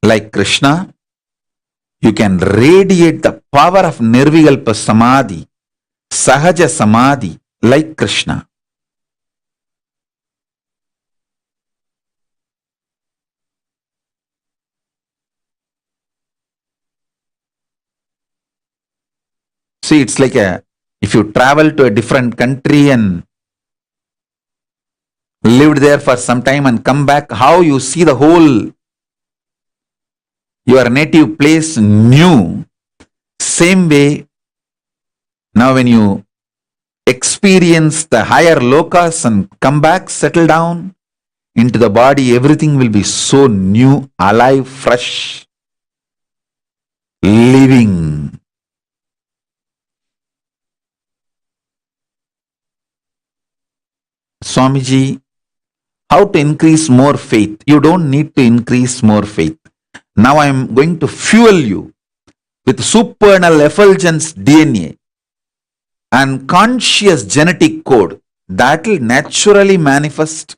like Krishna, you can radiate the power of Nirvikalpa Samadhi, Sahaja Samadhi like Krishna. See, it's like if you travel to a different country and lived there for some time and come back, how you see the whole your native place new. Same way, now when you experience the higher lokas and come back, settle down into the body, everything will be so new, alive, fresh, living. Swamiji, how to increase more faith? You don't need to increase more faith. Now I am going to fuel you with supernal effulgence DNA and conscious genetic code that will naturally manifest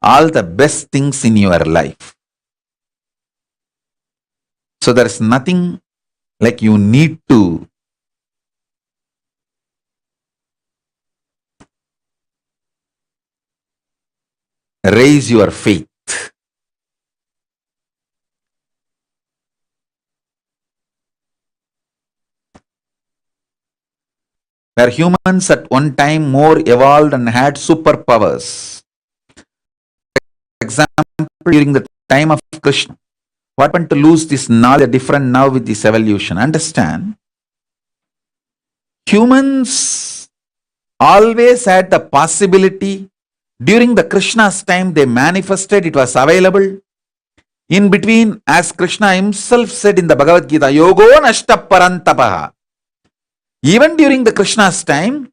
all the best things in your life. So there is nothing like you need to raise your faith. Were humans at one time more evolved and had superpowers? For example, during the time of Krishna, what happened to lose this knowledge different now with this evolution? Understand? Humans always had the possibility. During the Krishna's time, they manifested, it was available. In between, as Krishna himself said in the Bhagavad Gita, Yogo Nashta Parantapaha. Even during the Krishna's time,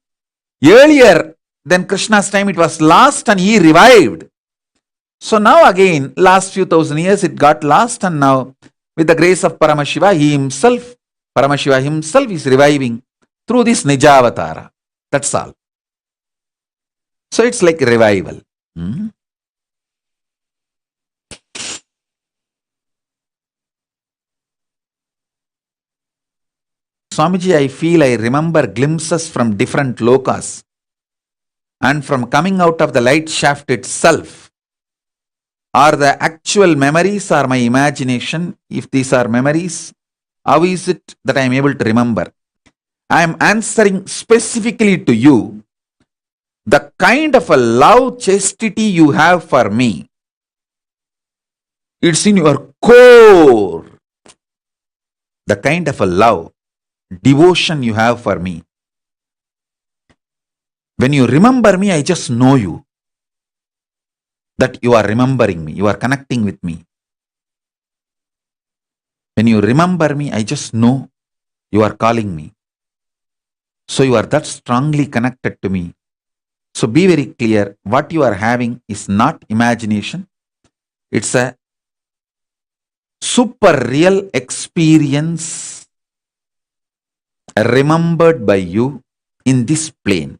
earlier than Krishna's time, it was lost and he revived. So now again, last few thousand years, it got lost, and now with the grace of Paramashiva himself is reviving through this Nijavatara. That's all. So it's like revival. Swamiji, I feel I remember glimpses from different lokas and from coming out of the light shaft itself. Are the actual memories or my imagination? If these are memories, how is it that I am able to remember? I am answering specifically to you. The kind of a love, chastity you have for me, it's in your core. The kind of a love, devotion you have for me. When you remember me, I just know you. That you are remembering me, you are connecting with me. When you remember me, I just know you are calling me. So you are that strongly connected to me. So be very clear, what you are having is not imagination. It's a super real experience remembered by you in this plane.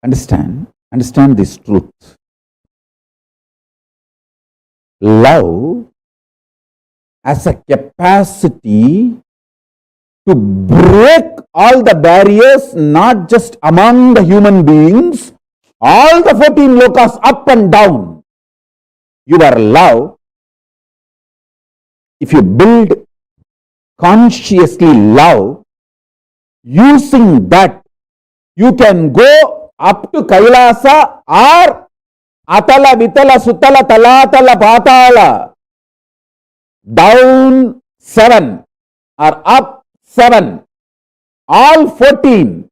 Understand this truth. Love has a capacity to break all the barriers, not just among the human beings, all the 14 lokas up and down. Your love, if you build consciously love, Using that, you can go up to Kailasa or Atala, Vitala, Sutala, Talatala, Patala, down 7 or up 7, all 14.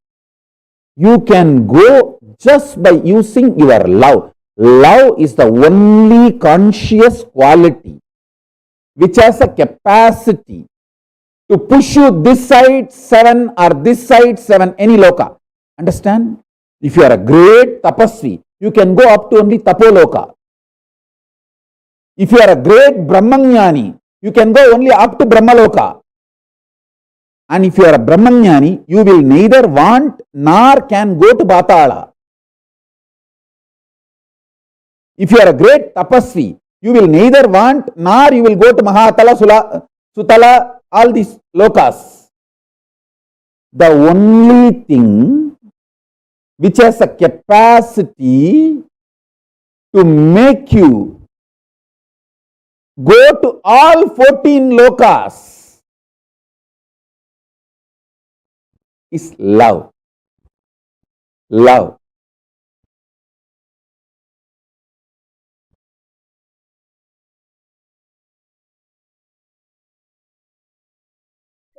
You can go just by using your love. Love is the only conscious quality which has a capacity to push you this side 7 or this side 7, any loka. Understand? If you are a great tapasvi, you can go up to only tapoloka. If you are a great brahmanyani, you can go only up to brahmaloka. And if you are a brahmanyani, you will neither want nor can go to Patala. If you are a great tapasvi, you will neither want nor you will go to Mahatala, Sutala, all these lokas. The only thing which has a capacity to make you go to all 14 lokas is love. Love.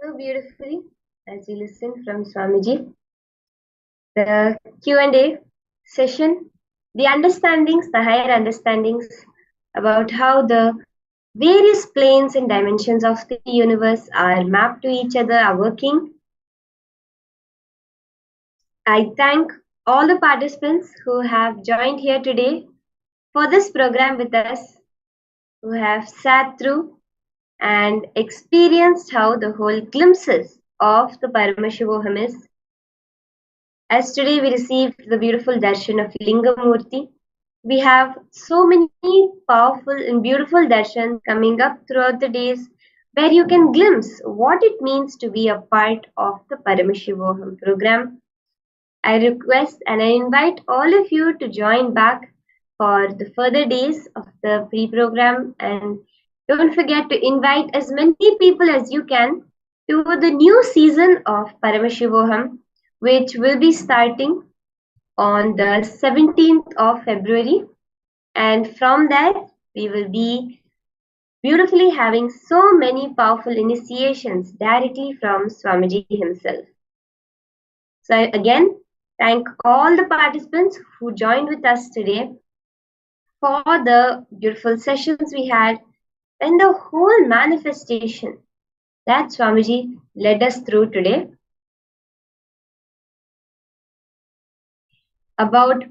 So beautifully, as we listen from Swamiji, the Q&A session, the understandings, the higher understandings about how the various planes and dimensions of the universe are mapped to each other, are working. I thank all the participants who have joined here today for this program with us, who have sat through and experienced how the whole glimpses of the Paramashivoham is. As today we received the beautiful darshan of Lingamurti, we have so many powerful and beautiful darshans coming up throughout the days where you can glimpse what it means to be a part of the Paramashivoham program. I request and I invite all of you to join back for the further days of the pre-program, and don't forget to invite as many people as you can to the new season of Paramashivoham, which will be starting on the 17th of February, and from there we will be beautifully having so many powerful initiations directly from Swamiji himself. So again, thank all the participants who joined with us today for the beautiful sessions we had and the whole manifestation that Swamiji led us through today about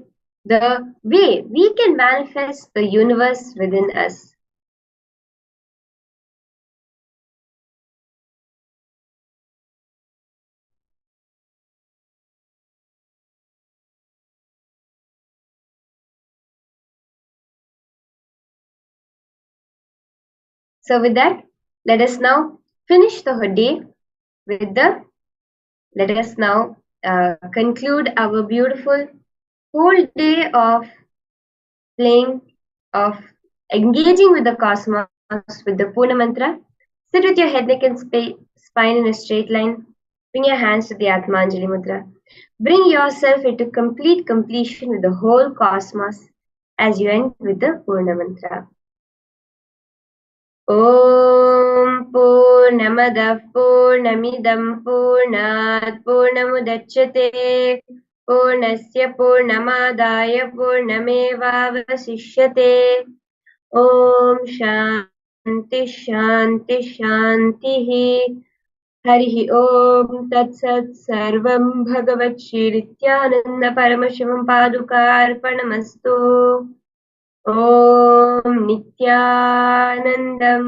the way we can manifest the universe within us. So with that, let us now finish the day with let us now conclude our beautiful whole day of playing, of engaging with the cosmos with the Puna Mantra. Sit with your head, neck and spine in a straight line. Bring your hands to the Atmanjali Mudra. Bring yourself into complete completion with the whole cosmos as you end with the Purna Mantra. Om Purnamadah Purnamidam Purnat Purnamudachyate Purnasya Purnamadaya Purnamevavasishyate. Om Shanti Shanti Shanti. Harihi Om Tat Sat Sarvam Bhagavat Shri Nithyananda Paramashivam Padukarpanamastu. Om Nithyanandam.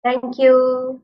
Thank you.